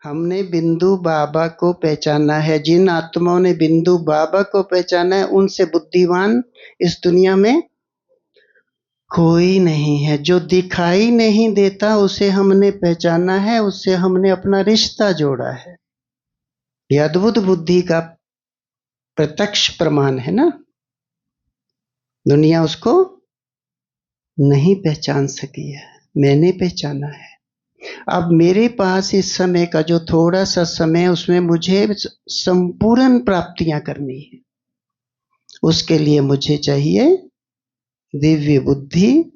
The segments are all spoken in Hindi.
हमने बिंदु बाबा को पहचाना है। जिन आत्माओं ने बिंदु बाबा को पहचाना है, उनसे बुद्धिमान इस दुनिया में कोई नहीं है। जो दिखाई नहीं देता उसे हमने पहचाना है, उससे हमने अपना रिश्ता जोड़ा है। यह अद्भुत बुद्धि का प्रत्यक्ष प्रमाण है ना। दुनिया उसको नहीं पहचान सकी है, मैंने पहचाना है। अब मेरे पास इस समय का जो थोड़ा सा समय, उसमें मुझे संपूर्ण प्राप्तियां करनी है। उसके लिए मुझे चाहिए दिव्य बुद्धि,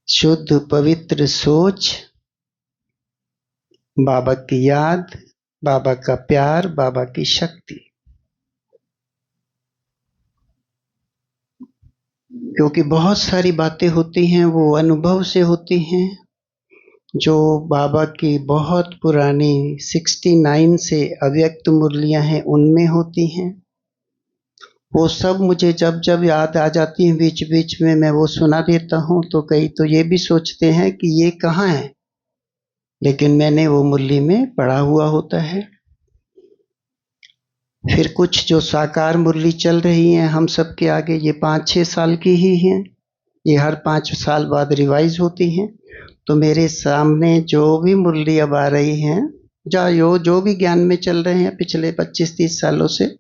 शुद्ध पवित्र सोच, बाबा की याद, बाबा का प्यार, बाबा की शक्ति। क्योंकि बहुत सारी बातें होती हैं वो अनुभव से होती हैं, जो बाबा की बहुत पुरानी 69 से अव्यक्त मुरलियां हैं उनमें होती हैं। वो सब मुझे जब जब याद आ जाती हैं बीच बीच में मैं वो सुना देता हूँ। तो कई तो ये भी सोचते हैं कि ये कहाँ है, लेकिन मैंने वो मुरली में पढ़ा हुआ होता है। फिर कुछ जो साकार मुरली चल रही हैं हम सबके आगे, ये 5-6 साल की ही हैं, ये हर 5 साल बाद रिवाइज होती हैं। तो मेरे सामने जो भी मुरली अब आ रही हैं, जो भी ज्ञान में चल रहे हैं पिछले 25-30 सालों से,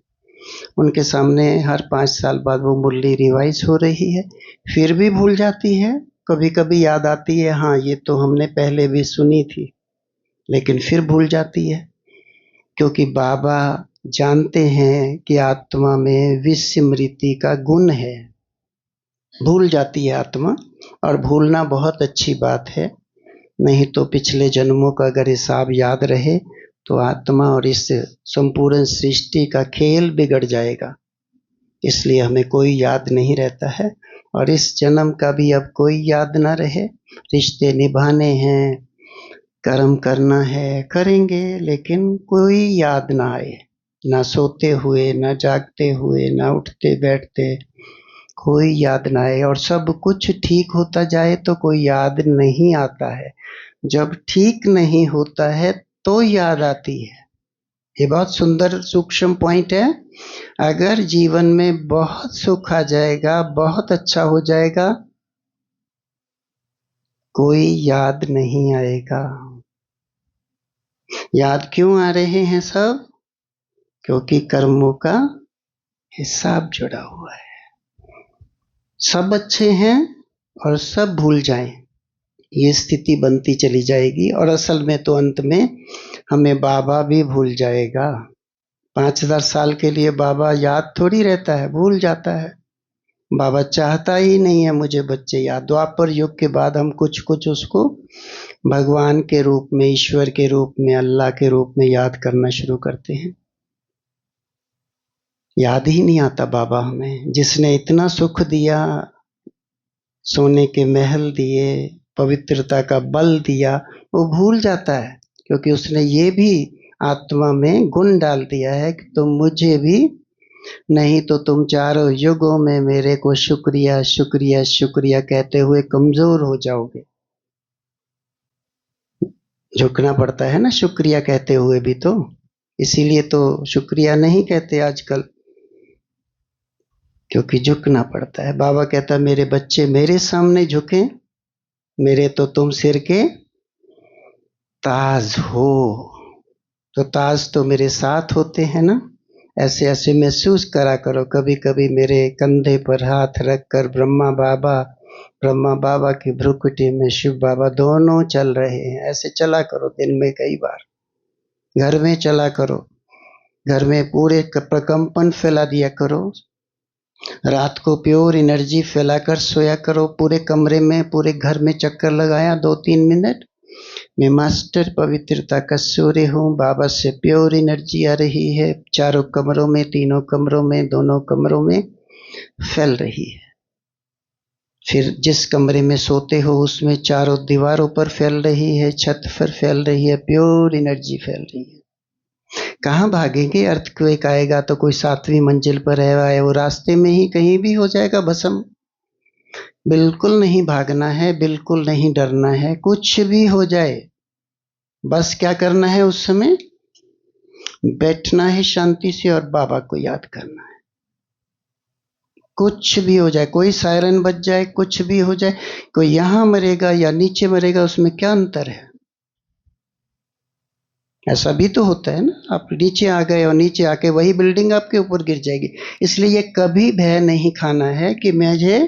उनके सामने हर 5 साल बाद वो मुरली रिवाइज हो रही है। फिर भी भूल जाती है, कभी कभी याद आती है, हाँ ये तो हमने पहले भी सुनी थी, लेकिन फिर भूल जाती है। क्योंकि बाबा जानते हैं कि आत्मा में विस्मृति का गुण है। भूल जाती है आत्मा, और भूलना बहुत अच्छी बात है। नहीं तो पिछले जन्मों का अगर हिसाब याद रहे तो आत्मा और इस संपूर्ण सृष्टि का खेल बिगड़ जाएगा। इसलिए हमें कोई याद नहीं रहता है, और इस जन्म का भी अब कोई याद ना रहे। रिश्ते निभाने हैं, कर्म करना है, करेंगे, लेकिन कोई याद ना आए। ना सोते हुए, ना जागते हुए, ना उठते बैठते, कोई याद ना आए। और सब कुछ ठीक होता जाए तो कोई याद नहीं आता है। जब ठीक नहीं होता है तो याद आती है। ये बहुत सुंदर सूक्ष्म पॉइंट है। अगर जीवन में बहुत सुख आ जाएगा, बहुत अच्छा हो जाएगा, कोई याद नहीं आएगा। याद क्यों आ रहे हैं सब? क्योंकि कर्मों का हिसाब जुड़ा हुआ है। सब अच्छे हैं और सब भूल जाएं, ये स्थिति बनती चली जाएगी। और असल में तो अंत में हमें बाबा भी भूल जाएगा। 5000 साल के लिए बाबा याद थोड़ी रहता है, भूल जाता है। बाबा चाहता ही नहीं है मुझे बच्चे याद। द्वापर युग के बाद हम कुछ कुछ उसको भगवान के रूप में, ईश्वर के रूप में, अल्लाह के रूप में याद करना शुरू करते हैं। याद ही नहीं आता बाबा हमें, जिसने इतना सुख दिया, सोने के महल दिए, पवित्रता का बल दिया, वो भूल जाता है। क्योंकि उसने ये भी आत्मा में गुण डाल दिया है कि तुम मुझे भी, नहीं तो तुम चारों युगों में मेरे को शुक्रिया शुक्रिया शुक्रिया कहते हुए कमजोर हो जाओगे। झुकना पड़ता है ना शुक्रिया कहते हुए भी तो, इसीलिए तो शुक्रिया नहीं कहते आजकल, क्योंकि झुकना पड़ता है। बाबा कहता है मेरे बच्चे मेरे सामने झुके, मेरे तो तुम सिर के ताज हो। तो ताज तो मेरे साथ होते हैं ना। ऐसे ऐसे महसूस करा करो, कभी कभी मेरे कंधे पर हाथ रखकर ब्रह्मा बाबा की भ्रुकुटी में शिव बाबा दोनों चल रहे हैं। ऐसे चला करो दिन में कई बार, घर में चला करो, घर में पूरे प्रकंपन फैला दिया करो। रात को प्योर एनर्जी फैलाकर सोया करो पूरे कमरे में, पूरे घर में चक्कर लगाया 2-3 मिनट। मैं मास्टर पवित्रता का सूर्य हूँ, बाबा से प्योर एनर्जी आ रही है, चारों कमरों में, तीनों कमरों में, दोनों कमरों में फैल रही है। फिर जिस कमरे में सोते हो उसमें चारों दीवारों पर फैल रही है, छत पर फैल रही है, प्योर एनर्जी फैल रही है। कहाँ भागेंगे? अर्थक्वेक आएगा तो कोई 7वीं मंजिल पर है, वो रास्ते में ही कहीं भी हो जाएगा भस्म। बिल्कुल नहीं भागना है, बिल्कुल नहीं डरना है, कुछ भी हो जाए। बस क्या करना है उस समय? बैठना है शांति से और बाबा को याद करना है। कुछ भी हो जाए, कोई सायरन बज जाए, कुछ भी हो जाए, कोई यहां मरेगा या नीचे मरेगा, उसमें क्या अंतर है? ऐसा भी तो होता है ना, आप नीचे आ गए और नीचे आके वही बिल्डिंग आपके ऊपर गिर जाएगी। इसलिए ये कभी भय नहीं खाना है कि मुझे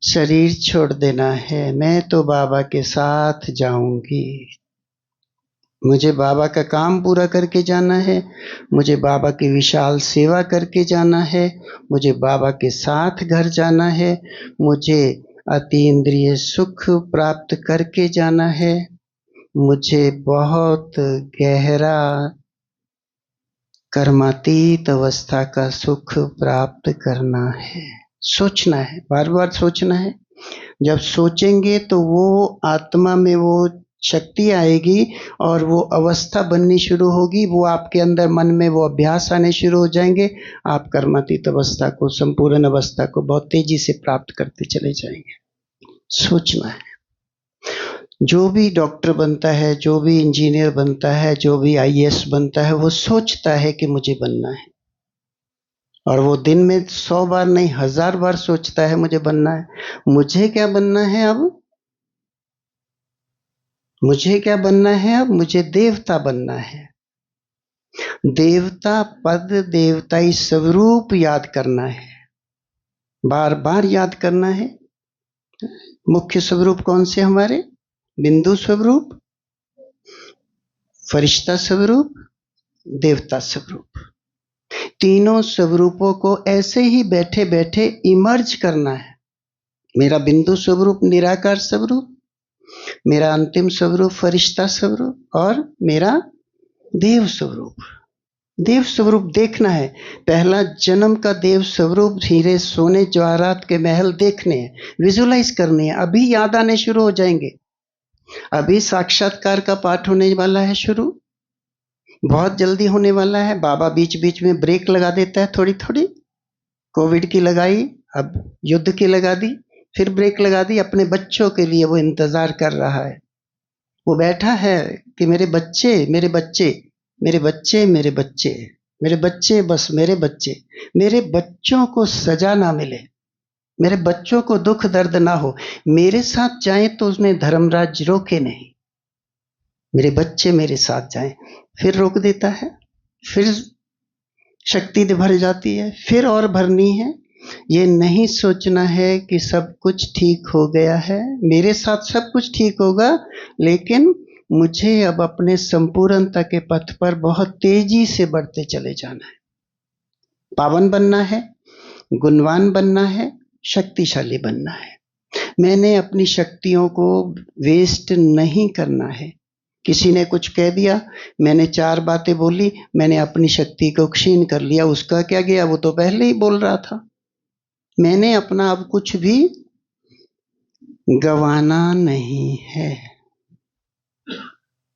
शरीर छोड़ देना है, मैं तो बाबा के साथ जाऊंगी, मुझे बाबा का काम पूरा करके जाना है, मुझे बाबा की विशाल सेवा करके जाना है, मुझे बाबा के साथ घर जाना है, मुझे अतीन्द्रिय सुख प्राप्त करके जाना है, मुझे बहुत गहरा कर्मातीत अवस्था का सुख प्राप्त करना है। सोचना है, बार बार सोचना है। जब सोचेंगे तो वो आत्मा में वो शक्ति आएगी और वो अवस्था बननी शुरू होगी, वो आपके अंदर मन में वो अभ्यास आने शुरू हो जाएंगे। आप कर्मातीत अवस्था को, संपूर्ण अवस्था को बहुत तेजी से प्राप्त करते चले जाएंगे। सोचना है। जो भी डॉक्टर बनता है, जो भी इंजीनियर बनता है, जो भी आईएएस बनता है, वो सोचता है कि मुझे बनना है, और वो दिन में 100 बार नहीं 1000 बार सोचता है मुझे बनना है। मुझे क्या बनना है अब? मुझे क्या बनना है अब? मुझे देवता बनना है। देवता पद, देवताई स्वरूप याद करना है, बार बार याद करना है। मुख्य स्वरूप कौन से हमारे? बिंदु स्वरूप, फरिश्ता स्वरूप, देवता स्वरूप। तीनों स्वरूपों को ऐसे ही बैठे बैठे इमर्ज करना है। मेरा बिंदु स्वरूप निराकार स्वरूप, मेरा अंतिम स्वरूप फरिश्ता स्वरूप, और मेरा देव स्वरूप। देव स्वरूप देखना है। पहला जन्म का देव स्वरूप, हीरे सोने जवाहरात के महल देखने हैं, विजुलाइज करने हैं। अभी याद आने शुरू हो जाएंगे। अभी साक्षात्कार का पाठ होने वाला है शुरू, बहुत जल्दी होने वाला है। बाबा बीच बीच में ब्रेक लगा देता है थोड़ी थोड़ी। कोविड की लगाई, अब युद्ध की लगा दी, फिर ब्रेक लगा दी। अपने बच्चों के लिए वो इंतजार कर रहा है। वो बैठा है कि मेरे बच्चे, मेरे बच्चे, मेरे बच्चे, मेरे बच्चे, मेरे बच्चे, बस मेरे बच्चे, मेरे बच्चों को सजा ना मिले, मेरे बच्चों को दुख दर्द ना हो, मेरे साथ जाएं तो उसमें धर्मराज रोके नहीं, मेरे बच्चे मेरे साथ जाएं। फिर रोक देता है, फिर शक्ति भर जाती है, फिर और भरनी है। ये नहीं सोचना है कि सब कुछ ठीक हो गया है, मेरे साथ सब कुछ ठीक होगा, लेकिन मुझे अब अपने संपूर्णता के पथ पर बहुत तेजी से बढ़ते चले जाना है। पावन बनना है, गुणवान बनना है, शक्तिशाली बनना है। मैंने अपनी शक्तियों को वेस्ट नहीं करना है। किसी ने कुछ कह दिया, मैंने 4 बातें बोली, मैंने अपनी शक्ति को क्षीण कर लिया, उसका क्या गया? वो तो पहले ही बोल रहा था। मैंने अपना अब कुछ भी गंवाना नहीं है।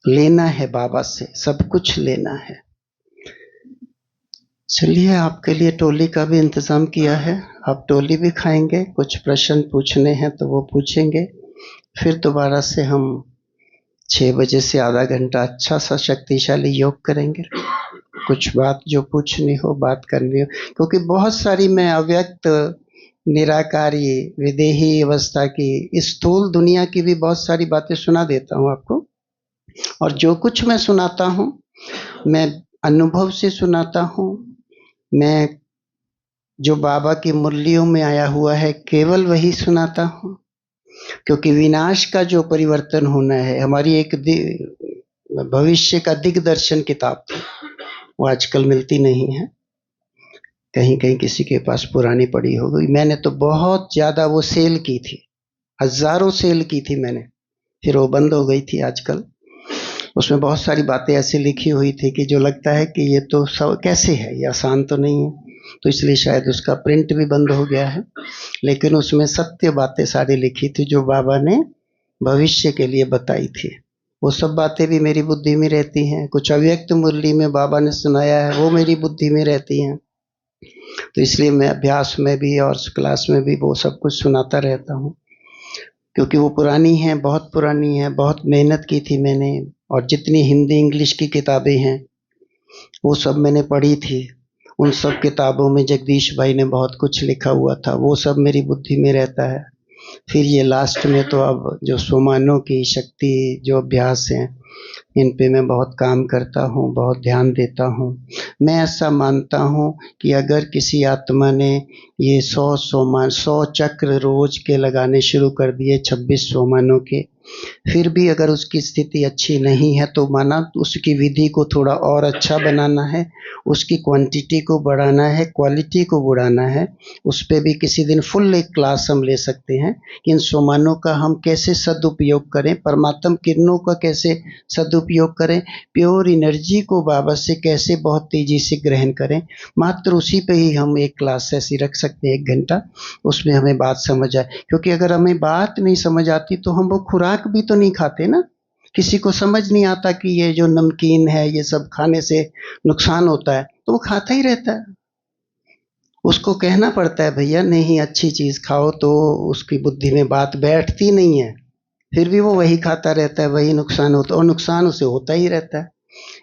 लेना है बाबा से, सब कुछ लेना है। चलिए, आपके लिए टोली का भी इंतजाम किया है, आप टोली भी खाएंगे। कुछ प्रश्न पूछने हैं तो वो पूछेंगे। फिर दोबारा से हम 6 बजे से आधा घंटा अच्छा सा शक्तिशाली योग करेंगे। कुछ बात जो पूछनी हो, बात करनी हो, क्योंकि बहुत सारी मैं अव्यक्त, निराकारी, विदेही अवस्था की, स्थूल दुनिया की भी बहुत सारी बातें सुना देता हूँ आपको। और जो कुछ मैं सुनाता हूँ, मैं अनुभव से सुनाता हूँ। मैं जो बाबा की मुरलियों में आया हुआ है, केवल वही सुनाता हूँ। क्योंकि विनाश का जो परिवर्तन होना है, हमारी एक भविष्य का दिग्दर्शन किताब थी, वो आजकल मिलती नहीं है, कहीं कहीं किसी के पास पुरानी पड़ी हो गई। मैंने तो बहुत ज़्यादा वो सेल की थी, हजारों सेल की थी मैंने, फिर वो बंद हो गई थी आजकल। उसमें बहुत सारी बातें ऐसी लिखी हुई थी कि जो लगता है कि ये तो सब कैसे है, ये आसान तो नहीं है, तो इसलिए शायद उसका प्रिंट भी बंद हो गया है। लेकिन उसमें सत्य बातें सारी लिखी थी जो बाबा ने भविष्य के लिए बताई थी। वो सब बातें भी मेरी बुद्धि में रहती हैं। कुछ अव्यक्त मुरली में बाबा ने सुनाया है, वो मेरी बुद्धि में रहती हैं। तो इसलिए मैं अभ्यास में भी और क्लास में भी वो सब कुछ सुनाता रहता हूँ, क्योंकि वो पुरानी है, बहुत पुरानी है, बहुत मेहनत की थी मैंने, और जितनी हिंदी इंग्लिश की किताबें हैं वो सब मैंने पढ़ी थी। उन सब किताबों में जगदीश भाई ने बहुत कुछ लिखा हुआ था, वो सब मेरी बुद्धि में रहता है। फिर ये लास्ट में तो अब जो सोमानों की शक्ति जो अभ्यास हैं, इन पे मैं बहुत काम करता हूँ, बहुत ध्यान देता हूँ। मैं ऐसा मानता हूँ कि अगर किसी आत्मा ने ये 100 चक्र रोज के लगाने शुरू कर दिए 26 सोमानों के, फिर भी अगर उसकी स्थिति अच्छी नहीं है तो माना उसकी विधि को थोड़ा और अच्छा बनाना है, उसकी क्वांटिटी को बढ़ाना है, क्वालिटी को बढ़ाना है। उस पे भी किसी दिन फुल एक क्लास हम ले सकते हैं कि इन सोमानों का हम कैसे सदुपयोग करें, परमात्म किरणों का कैसे सदुपयोग करें, प्योर एनर्जी को बाबा से कैसे बहुत तेजी से ग्रहण करें। मात्र उसी पे ही हम एक क्लास ऐसी रख सकते हैं 1 घंटा, उसमें हमें बात समझ आए। क्योंकि अगर हमें बात नहीं समझ आती तो हम वो खुराक भी तो नहीं खाते ना। किसी को समझ नहीं आता कि ये जो नमकीन है ये सब खाने से नुकसान होता है तो वो खाता ही रहता है। उसको कहना पड़ता है भैया नहीं अच्छी चीज खाओ, तो उसकी बुद्धि में बात बैठती नहीं है, फिर भी वो वही खाता रहता है, वही नुकसान होता है और नुकसान उसे होता ही रहता है।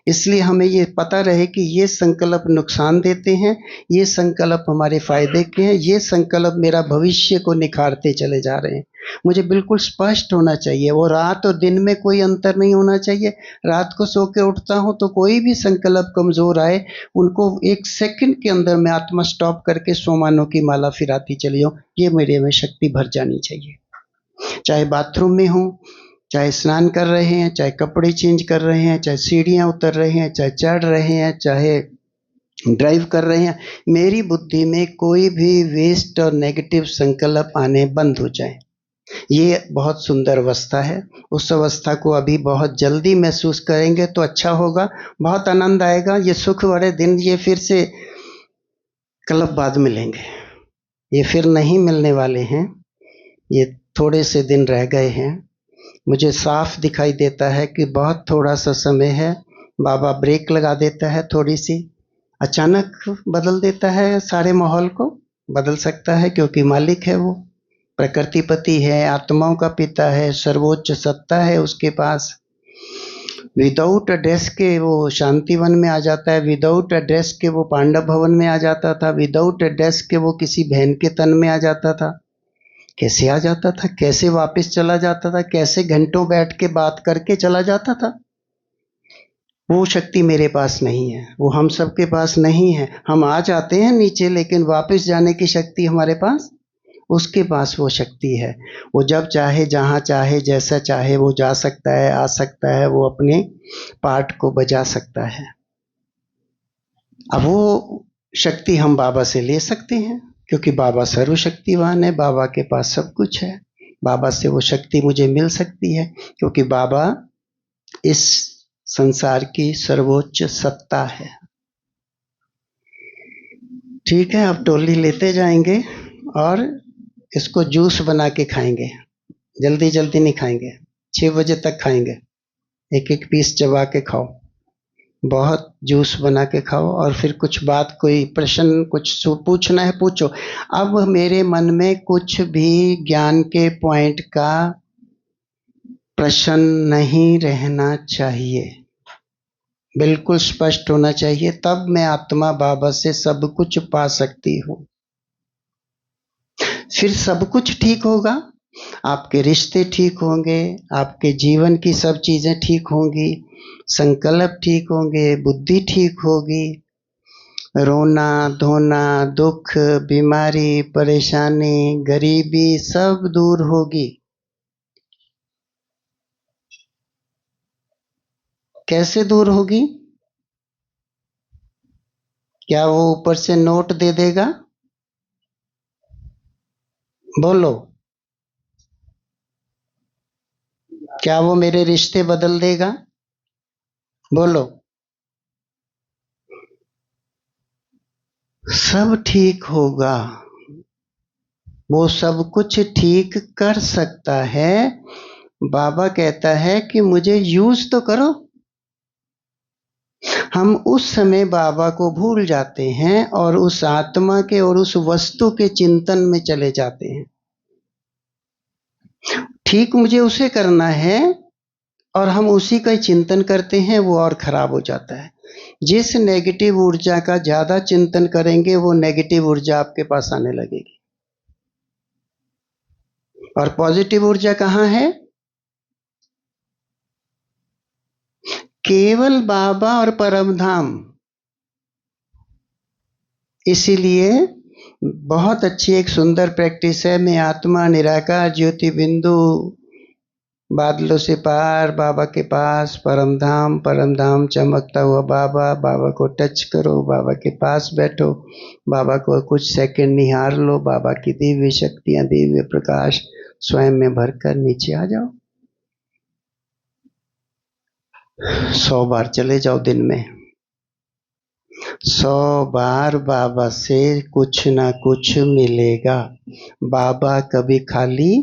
इसलिए हमें ये पता रहे कि ये संकल्प नुकसान देते हैं, ये संकल्प हमारे फायदे के हैं, ये संकल्प मेरा भविष्य को निखारते चले जा रहे हैं। मुझे बिल्कुल स्पष्ट होना चाहिए, वो रात और दिन में कोई अंतर नहीं होना चाहिए। रात को सो के उठता हूँ तो कोई भी संकल्प कमजोर आए उनको 1 सेकंड के अंदर मैं आत्मा स्टॉप करके सोमानों की माला फिराती चली जाऊँ, ये मेरे में शक्ति भर जानी चाहिए। चाहे बाथरूम में हूँ, चाहे स्नान कर रहे हैं, चाहे कपड़े चेंज कर रहे हैं, चाहे सीढ़ियाँ उतर रहे हैं, चाहे चढ़ रहे हैं, चाहे ड्राइव कर रहे हैं, मेरी बुद्धि में कोई भी वेस्ट और नेगेटिव संकल्प आने बंद हो जाए। ये बहुत सुंदर अवस्था है। उस अवस्था को अभी बहुत जल्दी महसूस करेंगे तो अच्छा होगा, बहुत आनंद आएगा। ये सुख भरे दिन ये फिर से कल बाद मिलेंगे, ये फिर नहीं मिलने वाले हैं। ये थोड़े से दिन रह गए हैं। मुझे साफ दिखाई देता है कि बहुत थोड़ा सा समय है। बाबा ब्रेक लगा देता है, थोड़ी सी अचानक बदल देता है, सारे माहौल को बदल सकता है क्योंकि मालिक है वो, प्रकृतिपति है, आत्माओं का पिता है, सर्वोच्च सत्ता है उसके पास। विदाउट ड्रेस के वो शांतिवन में आ जाता है, विदाउट ड्रेस के वो पांडव भवन में आ जाता था, विदाउट ड्रेस के वो किसी बहन के तन में आ जाता था। कैसे आ जाता था, कैसे वापस चला जाता था, कैसे घंटों बैठ के बात करके चला जाता था। वो शक्ति मेरे पास नहीं है, वो हम सबके पास नहीं है। हम आ जाते हैं नीचे लेकिन वापस जाने की शक्ति हमारे पास, उसके पास वो शक्ति है। वो जब चाहे जहाँ चाहे जैसा चाहे वो जा सकता है, आ सकता है, वो अपने पार्ट को बजा सकता है। अब वो शक्ति हम बाबा से ले सकते हैं क्योंकि बाबा सर्वशक्तिवान है, बाबा के पास सब कुछ है। बाबा से वो शक्ति मुझे मिल सकती है क्योंकि बाबा इस संसार की सर्वोच्च सत्ता है। ठीक है, अब टोली लेते जाएंगे और इसको जूस बना के खाएंगे। जल्दी जल्दी नहीं खाएंगे, 6 बजे तक खाएंगे। एक एक पीस चबा के खाओ, बहुत जूस बना के खाओ। और फिर कुछ बात, कोई प्रश्न, कुछ पूछना है पूछो। अब मेरे मन में कुछ भी ज्ञान के पॉइंट का प्रश्न नहीं रहना चाहिए, बिल्कुल स्पष्ट होना चाहिए, तब मैं आत्मा बाबा से सब कुछ पा सकती हूँ। फिर सब कुछ ठीक होगा, आपके रिश्ते ठीक होंगे, आपके जीवन की सब चीजें ठीक होंगी, संकल्प ठीक होंगे, बुद्धि ठीक होगी, रोना धोना, दुख, बीमारी, परेशानी, गरीबी सब दूर होगी। कैसे दूर होगी? क्या वो ऊपर से नोट दे देगा? बोलो, क्या वो मेरे रिश्ते बदल देगा? बोलो। सब ठीक होगा, वो सब कुछ ठीक कर सकता है। बाबा कहता है कि मुझे यूज तो करो। हम उस समय बाबा को भूल जाते हैं और उस आत्मा के और उस वस्तु के चिंतन में चले जाते हैं। ठीक मुझे उसे करना है और हम उसी का ही चिंतन करते हैं, वो और खराब हो जाता है। जिस नेगेटिव ऊर्जा का ज्यादा चिंतन करेंगे वो नेगेटिव ऊर्जा आपके पास आने लगेगी। और पॉजिटिव ऊर्जा कहाँ है? केवल बाबा और परम धाम। इसीलिए बहुत अच्छी एक सुंदर प्रैक्टिस है, मैं आत्मा निराकार ज्योति बिंदु, बादलों से पार बाबा के पास, परम धाम चमकता हुआ बाबा, बाबा को टच करो, बाबा के पास बैठो, बाबा को कुछ सेकंड निहार लो, बाबा की दिव्य शक्तियां, दिव्य प्रकाश स्वयं में भरकर नीचे आ जाओ। 100 बार चले जाओ दिन में, 100 बार बाबा से कुछ ना कुछ मिलेगा। बाबा कभी खाली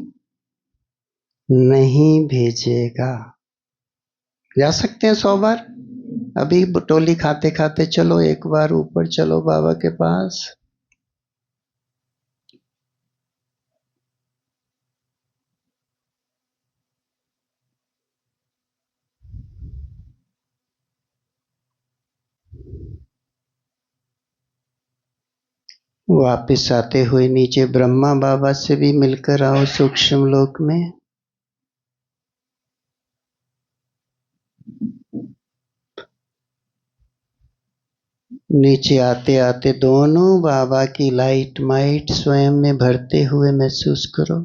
नहीं भेजेगा। जा सकते हैं 100 बार? अभी टोली खाते खाते चलो, एक बार ऊपर चलो बाबा के पास। वापिस आते हुए नीचे ब्रह्मा बाबा से भी मिलकर आओ सूक्ष्म लोक में। नीचे आते आते दोनों बाबा की लाइट माइट स्वयं में भरते हुए महसूस करो।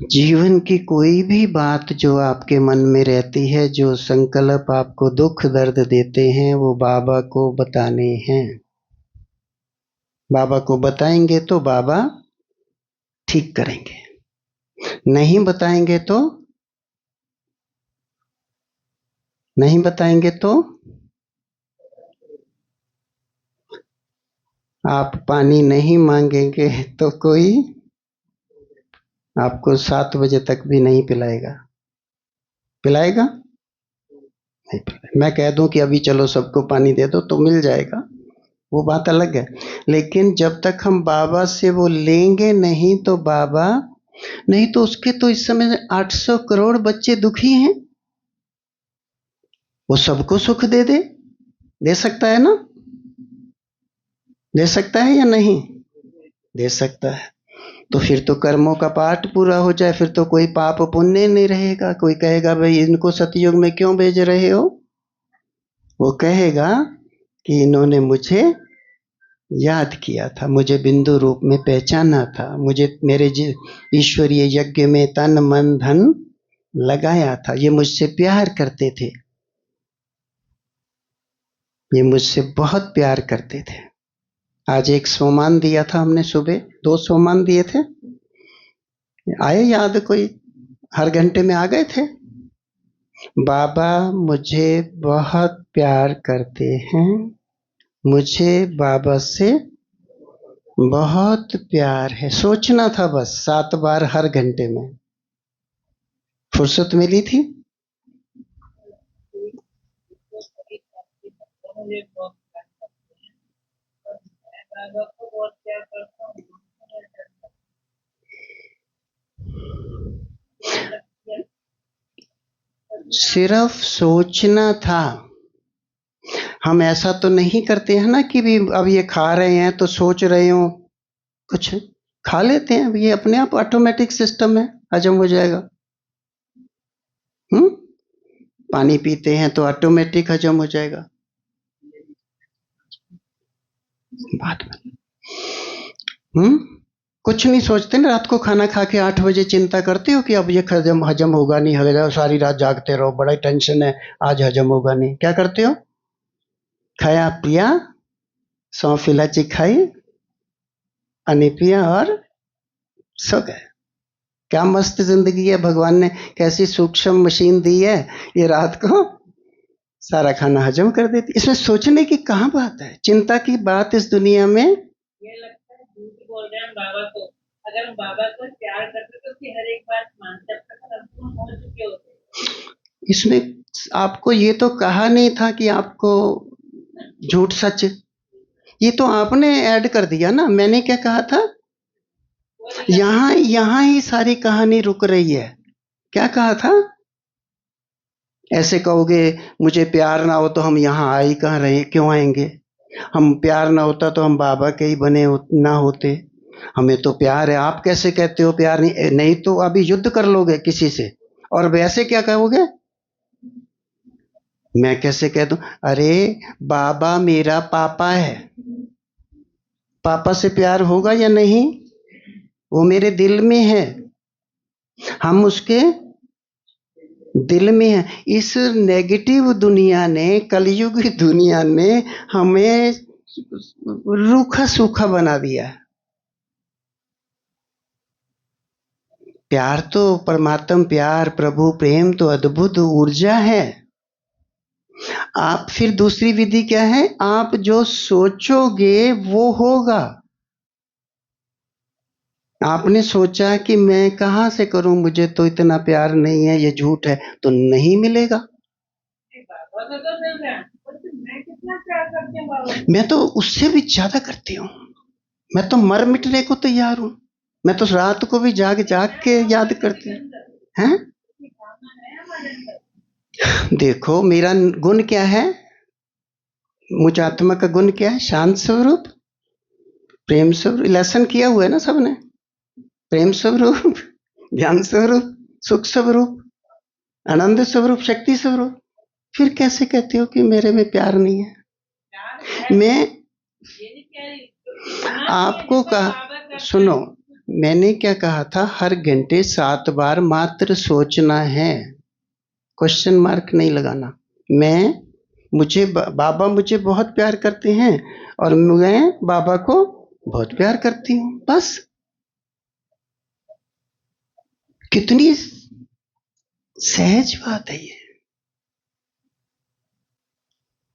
जीवन की कोई भी बात जो आपके मन में रहती है, जो संकल्प आपको दुख दर्द देते हैं, वो बाबा को बताने हैं। बाबा को बताएंगे तो बाबा ठीक करेंगे, नहीं बताएंगे तो आप पानी नहीं मांगेंगे तो कोई आपको 7 बजे तक भी नहीं पिलाएगा। पिलाएगा? नहीं पिलाएगा। मैं कह दूं कि अभी चलो सबको पानी दे दो तो मिल जाएगा, वो बात अलग है। लेकिन जब तक हम बाबा से वो लेंगे नहीं तो बाबा नहीं, तो उसके तो इस समय 800 करोड़ बच्चे दुखी हैं, वो सबको सुख दे सकता है ना? दे सकता है या नहीं? दे सकता है। तो फिर तो कर्मों का पाठ पूरा हो जाए, फिर तो कोई पाप पुण्य नहीं रहेगा। कोई कहेगा भाई इनको सतयुग में क्यों भेज रहे हो? वो कहेगा कि इन्होंने मुझे याद किया था, मुझे बिंदु रूप में पहचाना था, मुझे मेरे ईश्वरीय यज्ञ में तन मन धन लगाया था, ये मुझसे प्यार करते थे, ये मुझसे बहुत प्यार करते थे। आज एक सोमान दिया था हमने, सुबह 2 सोमान दिए थे, आए याद? कोई हर घंटे में आ गए थे। बाबा मुझे बहुत प्यार करते हैं, मुझे बाबा से बहुत प्यार है। सोचना था बस 7 बार हर घंटे में। फुर्सत मिली थी? सिर्फ सोचना था। हम ऐसा तो नहीं करते हैं ना कि भी अब ये खा रहे हैं तो सोच रहे हो कुछ, खा लेते हैं, ये अपने आप ऑटोमेटिक सिस्टम है, हजम हो जाएगा। हम्म पानी पीते हैं तो ऑटोमेटिक हजम हो जाएगा। बात में कुछ नहीं सोचते ना, रात को खाना खा के 8 बजे चिंता करते हो कि अब ये हजम होगा नहीं होगा, सारी रात जागते रहो, बड़ा टेंशन है, आज हजम होगा नहीं। क्या करते हो? खाया पिया, सौंफ इलायची खाई, पानी पिया और सो गए। क्या मस्त जिंदगी है, भगवान ने कैसी सूक्ष्म मशीन दी है, ये रात को सारा खाना हजम कर देती। इसमें सोचने की कहाँ बात है, चिंता की बात इस दुनिया में। ये लगता है झूठ बोल रहे हैं बाबा को। अगर हम बाबा को प्यार करते तो उसकी हर एक बात मानते, अब तक हम हो चुके होते। इसमें आपको ये तो कहा नहीं था कि आपको झूठ सच, ये तो आपने ऐड कर दिया ना, मैंने क्या कहा था? यहाँ यहाँ ही सारी कहानी रुक रही है। क्या कहा था? ऐसे कहोगे मुझे प्यार ना हो तो हम यहाँ आ ही कहाँ रहे, क्यों आएंगे? हम प्यार ना होता तो हम बाबा के ही ना होते। हमें तो प्यार है, आप कैसे कहते हो प्यार नहीं? नहीं तो अभी युद्ध कर लोगे किसी से, और वैसे क्या कहोगे? मैं कैसे कह दूं? अरे बाबा मेरा पापा है, पापा से प्यार होगा या नहीं? वो मेरे दिल में है, हम उसके दिल में है। इस नेगेटिव दुनिया ने, कलयुग की दुनिया ने हमें रूखा सूखा बना दिया है। प्यार तो परमात्म प्यार, प्रभु प्रेम तो अद्भुत ऊर्जा है। आप फिर दूसरी विधि क्या है? आप जो सोचोगे वो होगा। आपने सोचा कि मैं कहाँ से करूं, मुझे तो इतना प्यार नहीं है, ये झूठ है, तो नहीं मिलेगा। मैं तो उससे भी ज्यादा करती हूँ, मैं तो मर मिटने को तैयार हूँ। मैं तो रात को भी जाग जाग के याद करती हूँ। हैं? देखो मेरा गुण क्या है, मुझ आत्मा का गुण क्या है? शांत स्वरूप, प्रेम स्वरूप, लेसन किया हुआ है ना सबने। प्रेम स्वरूप, ज्ञान स्वरूप, सुख स्वरूप, आनंद स्वरूप, शक्ति स्वरूप। फिर कैसे कहते हो कि मेरे में प्यार नहीं है? मैं आपको कहा, सुनो, मैंने क्या कहा था? हर घंटे 7 बार मात्र सोचना है, क्वेश्चन मार्क नहीं लगाना। मैं मुझे बाबा मुझे बहुत प्यार करते हैं और मैं बाबा को बहुत प्यार करती हूँ, बस। कितनी सहज बात है ये।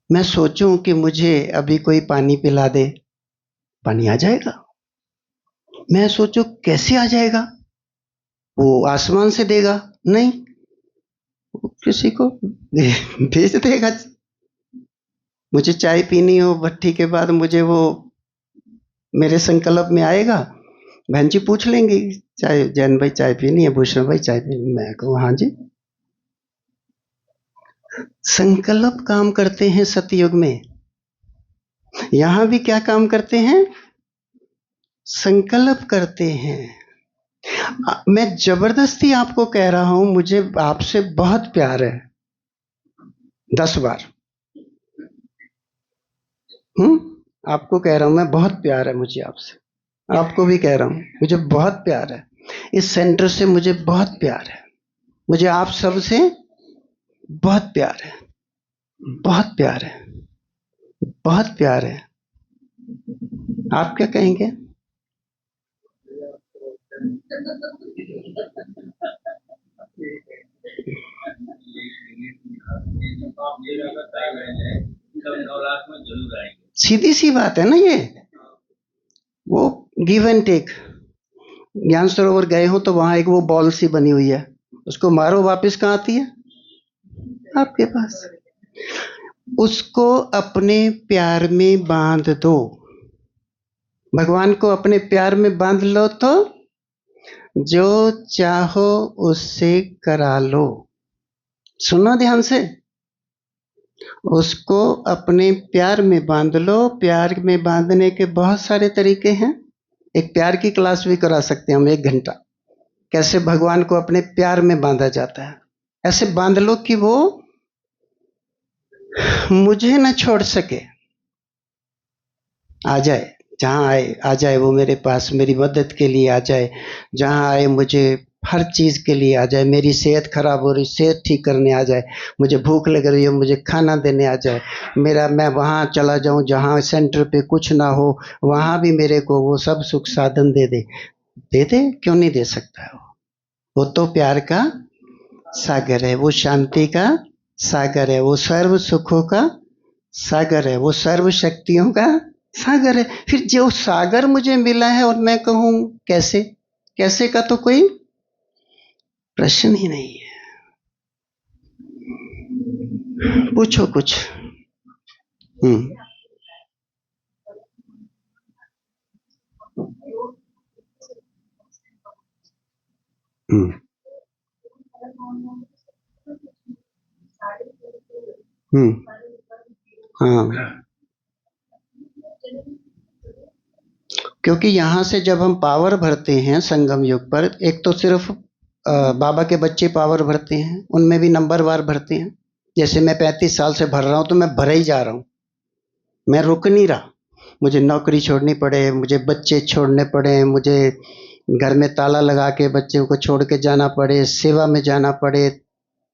मैं सोचूं कि मुझे अभी कोई पानी पिला दे, पानी आ जाएगा। मैं सोचूं कैसे आ जाएगा? वो आसमान से देगा? नहीं, वो किसी को भेज देगा। मुझे चाय पीनी हो भट्टी के बाद, मुझे वो मेरे संकल्प में आएगा, बहन जी पूछ लेंगे चाय, जैन भाई चाय पीनी है, भूषण भाई चाय पीनी, मैं कहूँ हाँ जी। संकल्प काम करते हैं सतयुग में, यहां भी क्या काम करते हैं? संकल्प करते हैं। मैं जबरदस्ती आपको कह रहा हूं मुझे आपसे बहुत प्यार है, 10 बार। आपको कह रहा हूं मैं, बहुत प्यार है मुझे आपसे, आपको भी कह रहा हूं मुझे बहुत प्यार है, इस सेंटर से मुझे बहुत प्यार है, मुझे आप सब से बहुत प्यार है, बहुत प्यार है, बहुत प्यार है। आप क्या कहेंगे? सीधी सी बात है ना ये, वो गिव एंड टेक। ज्ञान सरोवर गए हो तो वहां एक वो बॉल सी बनी हुई है, उसको मारो वापस कहाँ आती है? आपके पास। उसको अपने प्यार में बांध दो, भगवान को अपने प्यार में बांध लो तो जो चाहो उससे करा लो। सुनो ध्यान से, उसको अपने प्यार में बांध लो। प्यार में बांधने के बहुत सारे तरीके हैं, एक प्यार की क्लास भी करा सकते हैं हम, 1 घंटा, कैसे भगवान को अपने प्यार में बांधा जाता है। ऐसे बांध लो कि वो मुझे न छोड़ सके, आ जाए, जहां आए आ जाए, वो मेरे पास मेरी मदद के लिए आ जाए, जहां आए मुझे हर चीज के लिए आ जाए। मेरी सेहत खराब हो रही, सेहत ठीक करने आ जाए, मुझे भूख लग रही हो, मुझे खाना देने आ जाए, मेरा मैं वहां चला जाऊं जहां सेंटर पे कुछ ना हो, वहां भी मेरे को वो सब सुख साधन दे दे। दे दे, क्यों नहीं दे सकता है वो तो प्यार का सागर है, वो शांति का सागर है, वो सर्व सुखों का सागर है, वो सर्व शक्तियों का सागर है। फिर जो सागर मुझे मिला है और मैं कहूं कैसे, कैसे का तो कोई प्रश्न ही नहीं है। पूछो कुछ। हम्म हम्म। हम्म। हाँ, क्योंकि यहाँ से जब हम पावर भरते हैं संगम युग पर, एक तो सिर्फ बाबा के बच्चे पावर भरते हैं, उनमें भी नंबर वार भरते हैं। जैसे मैं 35 साल से भर रहा हूँ तो मैं भर ही जा रहा हूँ, मैं रुक नहीं रहा। मुझे नौकरी छोड़नी पड़े, मुझे बच्चे छोड़ने पड़े, मुझे घर में ताला लगा के बच्चों को छोड़ के जाना पड़े, सेवा में जाना पड़े,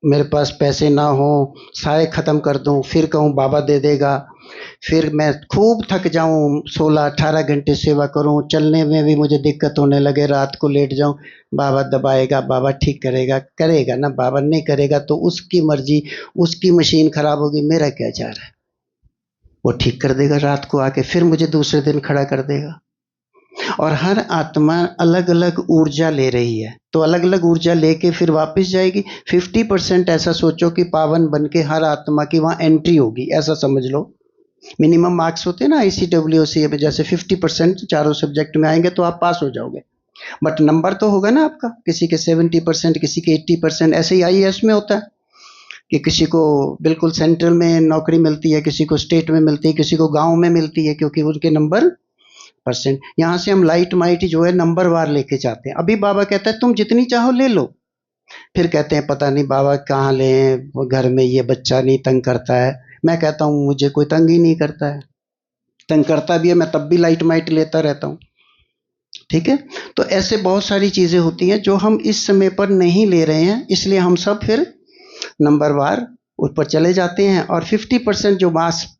मेरे पास पैसे ना हो, सारे ख़त्म कर दूं, फिर कहूँ बाबा दे देगा, फिर मैं खूब थक जाऊं, 16-18 घंटे सेवा करूं, चलने में भी मुझे दिक्कत होने लगे, रात को लेट जाऊं, बाबा दबाएगा, बाबा ठीक करेगा, करेगा ना, बाबा नहीं करेगा तो उसकी मर्जी, उसकी मशीन खराब होगी, मेरा क्या जा रहा है, वो ठीक कर देगा रात को आके, फिर मुझे दूसरे दिन खड़ा कर देगा। और हर आत्मा अलग अलग ऊर्जा ले रही है, तो अलग अलग ऊर्जा लेके फिर वापस जाएगी। 50% ऐसा सोचो कि पावन बन के हर आत्मा की वहां एंट्री होगी, ऐसा समझ लो। मिनिमम मार्क्स होते हैं ना ICWC में, जैसे 50% चारों सब्जेक्ट में आएंगे तो आप पास हो जाओगे, बट नंबर तो होगा ना आपका, किसी के 70%, किसी के 80%, ऐसे ही IAS में होता है कि किसी को बिल्कुल सेंट्रल में नौकरी मिलती है, किसी को स्टेट में मिलती है, किसी को गांव में मिलती है, क्योंकि उनके नंबर परसेंट। यहाँ से हम लाइट माइट जो है नंबर वार लेके जाते हैं। अभी बाबा कहता है तुम जितनी चाहो ले लो, फिर कहते हैं पता नहीं बाबा कहाँ लें, वो घर में ये बच्चा नहीं तंग करता है। मैं कहता हूँ मुझे कोई तंग ही नहीं करता है, तंग करता भी है मैं तब भी लाइट माइट लेता रहता हूँ, ठीक है। तो ऐसे बहुत सारी चीजें होती हैं जो हम इस समय पर नहीं ले रहे हैं, इसलिए हम सब फिर नंबर वार ऊपर चले जाते हैं। और 50% जो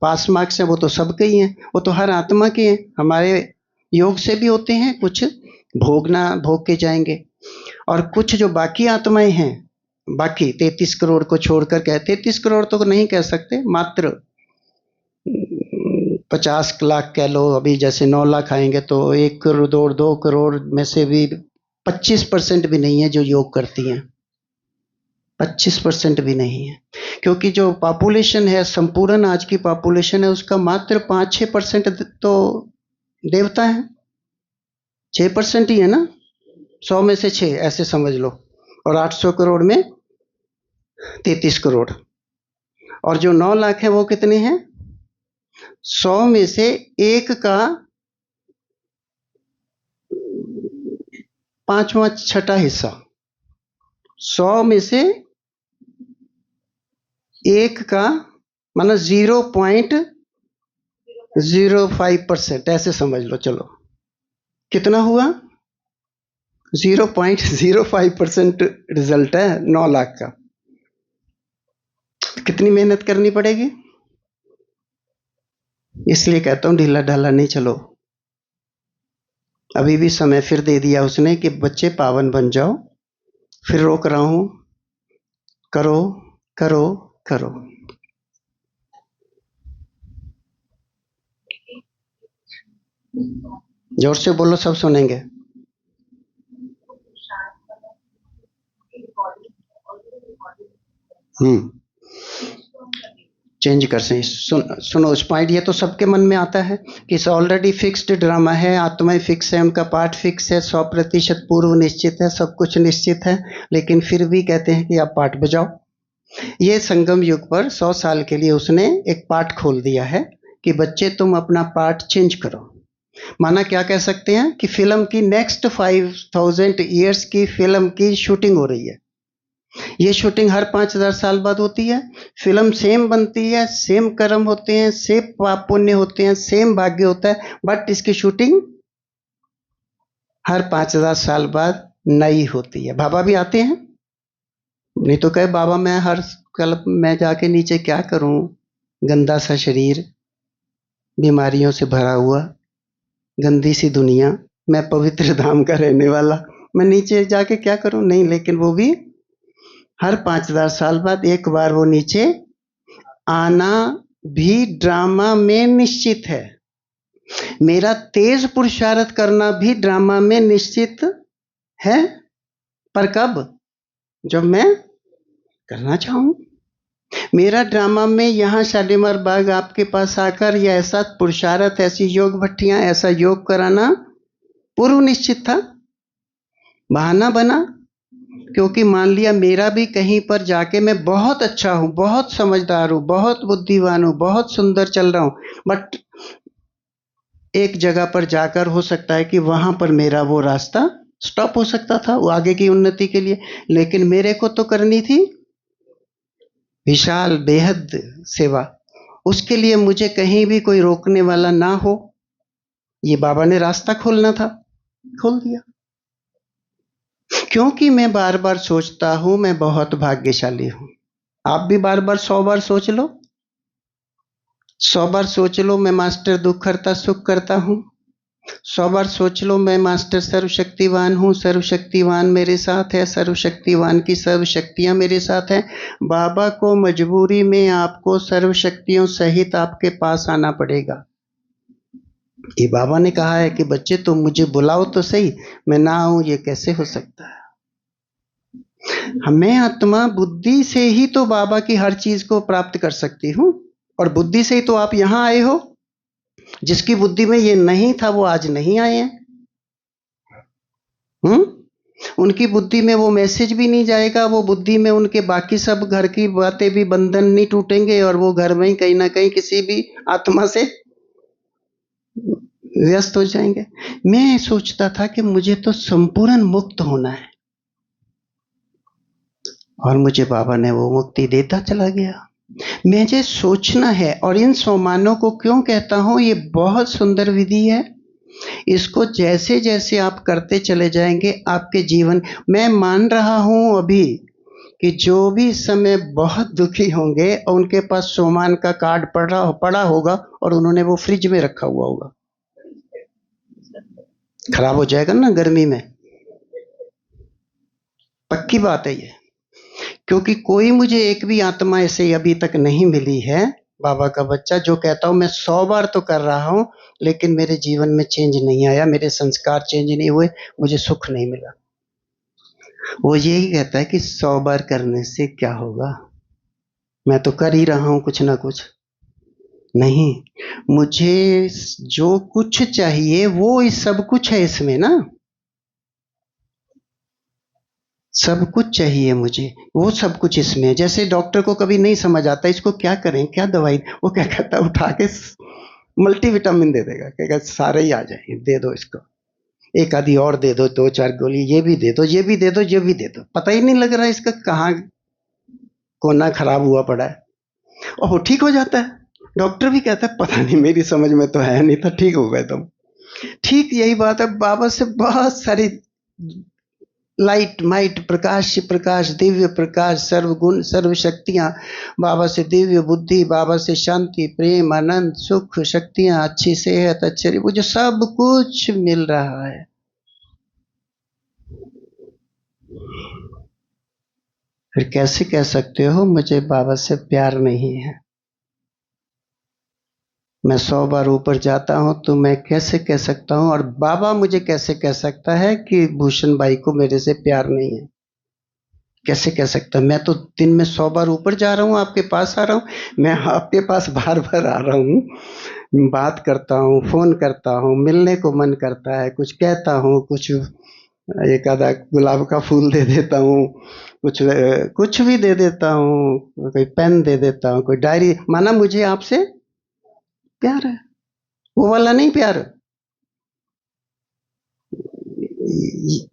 पास मार्क्स हैं वो तो सबके ही हैं, वो तो हर आत्मा के हैं, हमारे योग से भी होते हैं, कुछ भोग के जाएंगे। और कुछ जो बाकी आत्माएं हैं, बाकी 33 करोड़ को छोड़कर, 33 करोड़ तो नहीं कह सकते, मात्र 50 लाख कह लो। अभी जैसे 9 लाख आएंगे तो 1 करोड़ 2 करोड़ में से भी 25% भी नहीं है जो योग करती हैं, 25% भी नहीं है। क्योंकि जो पॉपुलेशन है, संपूर्ण आज की पॉपुलेशन है, उसका मात्र 5-6% तो देवता है, 6% ही है ना, 100 में से 6 ऐसे समझ लो। और 800 करोड़ में 33 करोड़, और जो 9 लाख है वो कितने हैं, 100 में से एक का 5वां-6वां हिस्सा, 100 में से एक का माना 0.05%, ऐसे समझ लो। चलो कितना हुआ, 0.05% रिजल्ट है 9 लाख का। कितनी मेहनत करनी पड़ेगी, इसलिए कहता हूं ढीला ढाला नहीं चलो। अभी भी समय फिर दे दिया उसने कि बच्चे पावन बन जाओ, फिर रोक रहा हूं, करो करो करो। जोर से बोलो, सब सुनेंगे। चेंज कर सकें। सुनो उस पॉइंट, ये तो सबके मन में आता है कि ऑलरेडी फिक्स्ड ड्रामा है, आत्माएं फिक्स है, उनका पार्ट फिक्स है, 100% पूर्व निश्चित है, सब कुछ निश्चित है, लेकिन फिर भी कहते हैं कि आप पार्ट बजाओ। ये संगम युग पर 100 साल के लिए उसने एक पार्ट खोल दिया है कि बच्चे तुम अपना पार्ट चेंज करो। माना क्या कह सकते हैं कि फिल्म की नेक्स्ट 5000 ईयर्स की फिल्म की शूटिंग हो रही है। ये शूटिंग हर 5000 साल बाद होती है, फिल्म सेम बनती है, सेम कर्म होते हैं, सेम पाप पुण्य होते हैं, सेम भाग्य होता है, बट इसकी शूटिंग हर 5000 साल बाद नई होती है। बाबा भी आते हैं, नहीं तो कहे बाबा मैं हर कल्प में जाके नीचे क्या करूं, गंदा सा शरीर, बीमारियों से भरा हुआ, गंदी सी दुनिया, मैं पवित्र धाम का रहने वाला, मैं नीचे जाके क्या करूं। नहीं, लेकिन वो भी हर 5000 साल बाद एक बार वो नीचे आना भी ड्रामा में निश्चित है। मेरा तेज पुरुषार्थ करना भी ड्रामा में निश्चित है, पर कब, जब मैं करना चाहूं। मेरा ड्रामा में यहाँ शालीमार बाग आपके पास आकर यह ऐसा पुरुषार्थ, ऐसी योग भट्टियां, ऐसा योग कराना पूर्व निश्चित था, बहाना बना। क्योंकि मान लिया मेरा भी कहीं पर जाके मैं बहुत अच्छा हूं, बहुत समझदार हूं, बहुत बुद्धिमान हूं, बहुत सुंदर चल रहा हूं, बट एक जगह पर जाकर हो सकता है कि वहां पर मेरा वो रास्ता स्टॉप हो सकता था, वो आगे की उन्नति के लिए। लेकिन मेरे को तो करनी थी विशाल बेहद सेवा। उसके लिए मुझे कहीं भी कोई रोकने वाला ना हो, ये बाबा ने रास्ता खोलना था, खोल दिया। क्योंकि मैं बार बार सोचता हूं मैं बहुत भाग्यशाली हूं। आप भी बार बार 100 बार सोच लो, 100 बार सोच लो मैं मास्टर दुख करता सुख करता हूं। 100 बार सोच लो मैं मास्टर सर्वशक्तिवान हूँ, सर्वशक्तिवान मेरे साथ है, सर्वशक्तिवान की सर्व शक्तियां मेरे साथ हैं। बाबा को मजबूरी में आपको सर्व शक्तियों सहित आपके पास आना पड़ेगा। ये बाबा ने कहा है कि बच्चे तुम मुझे बुलाओ तो सही, मैं ना आऊं ये कैसे हो सकता है। मैं आत्मा बुद्धि से ही तो बाबा की हर चीज को प्राप्त कर सकती हूँ, और बुद्धि से ही तो आप यहाँ आए हो। जिसकी बुद्धि में ये नहीं था वो आज नहीं आए हैं। उनकी बुद्धि में वो मैसेज भी नहीं जाएगा, वो बुद्धि में उनके बाकी सब घर की बातें भी, बंधन नहीं टूटेंगे, और वो घर में ही कहीं ना कहीं किसी भी आत्मा से व्यस्त हो जाएंगे। मैं सोचता था कि मुझे तो संपूर्ण मुक्त होना है, और मुझे बाबा ने वो मुक्ति देता चला गया। मुझे सोचना है, और इन सोमानों को क्यों कहता हूं, ये बहुत सुंदर विधि है। इसको जैसे जैसे आप करते चले जाएंगे आपके जीवन, मैं मान रहा हूं अभी कि जो भी इस समय बहुत दुखी होंगे और उनके पास सोमान का कार्ड पड़ा होगा और उन्होंने वो फ्रिज में रखा हुआ होगा, खराब हो जाएगा ना गर्मी में, पक्की बात है ये। क्योंकि कोई मुझे एक भी आत्मा ऐसे अभी तक नहीं मिली है बाबा का बच्चा जो कहता हूं मैं 100 बार तो कर रहा हूं लेकिन मेरे जीवन में चेंज नहीं आया, मेरे संस्कार चेंज नहीं हुए, मुझे सुख नहीं मिला। वो यही कहता है कि 100 बार करने से क्या होगा, मैं तो कर ही रहा हूं कुछ ना कुछ। नहीं, मुझे जो कुछ चाहिए वो इस सब कुछ है इसमें ना, सब कुछ चाहिए मुझे, वो सब कुछ इसमें है। जैसे डॉक्टर को कभी नहीं समझ आता इसको क्या करें, क्या दवाई, वो क्या कहता है उठा के मल्टीविटामिन दे देगा, कहेगा सारे ही आ जाएंगे, दे दो इसको, एक आधी और दे दो, 2-4 गोली ये भी दे दो, ये भी दे दो, ये भी दे दो, पता ही नहीं लग रहा है इसका कहाँ कोना खराब हुआ पड़ा है, और वो ठीक हो जाता है। डॉक्टर भी कहता है पता नहीं मेरी समझ में तो है नहीं था, ठीक हो गए तुम। ठीक यही बात है, बाबा से बहुत सारी लाइट माइट प्रकाश प्रकाश दिव्य प्रकाश सर्व गुण सर्व शक्तियां, बाबा से दिव्य बुद्धि, बाबा से शांति प्रेम आनंद सुख शक्तियां, अच्छी सेहत, अच्छे मुझे सब कुछ मिल रहा है। फिर कैसे कह सकते हो मुझे बाबा से प्यार नहीं है? मैं 100 बार ऊपर जाता हूं तो मैं कैसे कह सकता हूं, और बाबा मुझे कैसे कह सकता है कि भूषण भाई को मेरे से प्यार नहीं है? कैसे कह सकता? मैं तो दिन में 100 बार ऊपर जा रहा हूँ, आपके पास आ रहा हूँ, मैं आपके पास बार बार आ रहा हूँ, बात करता हूँ, फोन करता हूँ, मिलने को मन करता है, कुछ कहता हूँ, कुछ एक आधा गुलाब का फूल दे देता हूँ, कुछ भी दे देता हूँ, कोई पेन दे देता हूँ, कोई डायरी, माना मुझे आपसे प्यार है, वो वाला नहीं प्यार,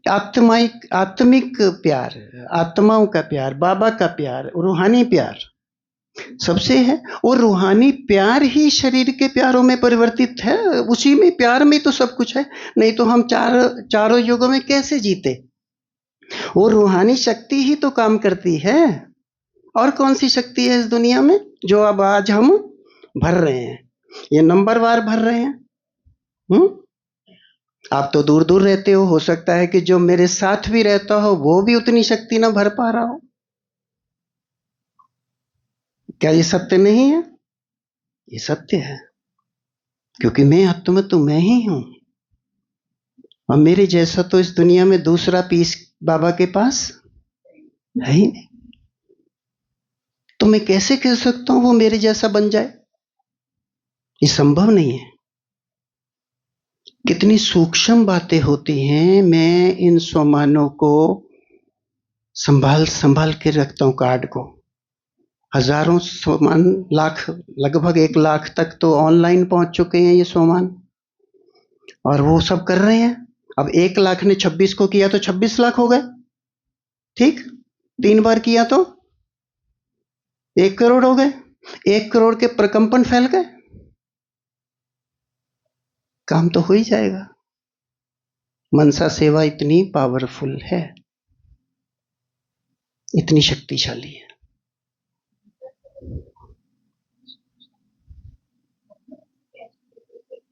आत्मिक प्यार, आत्माओं का प्यार, बाबा का प्यार, रूहानी प्यार सबसे है। और रूहानी प्यार ही शरीर के प्यारों में परिवर्तित है, उसी में प्यार में तो सब कुछ है, नहीं तो हम चारों युगों में कैसे जीते। वो रूहानी शक्ति ही तो काम करती है, और कौन सी शक्ति है इस दुनिया में जो अब आज हम भर रहे हैं, ये नंबरवार भर रहे हैं। आप तो दूर दूर रहते हो सकता है कि जो मेरे साथ भी रहता हो वो भी उतनी शक्ति ना भर पा रहा हो। क्या ये सत्य नहीं है? ये सत्य है, क्योंकि मैं आत्मा तो मैं ही हूं, और मेरे जैसा तो इस दुनिया में दूसरा पीस बाबा के पास है ही नहीं, तो मैं कैसे कह सकता हूं वो मेरे जैसा बन जाए? ये संभव नहीं है। कितनी सूक्ष्म बातें होती हैं, मैं इन सोमानों को संभाल संभाल के रखता हूँ कार्ड को। हजारों सामान, लाख, लगभग 1 लाख तक तो ऑनलाइन पहुंच चुके हैं ये सामान, और वो सब कर रहे हैं। अब 1 लाख ने 26 को किया तो 26 लाख हो गए, ठीक। 3 बार किया तो 1 करोड़ हो गए। 1 करोड़ के प्रकंपन फैल गए, काम तो हो ही जाएगा। मनसा सेवा इतनी पावरफुल है, इतनी शक्तिशाली है।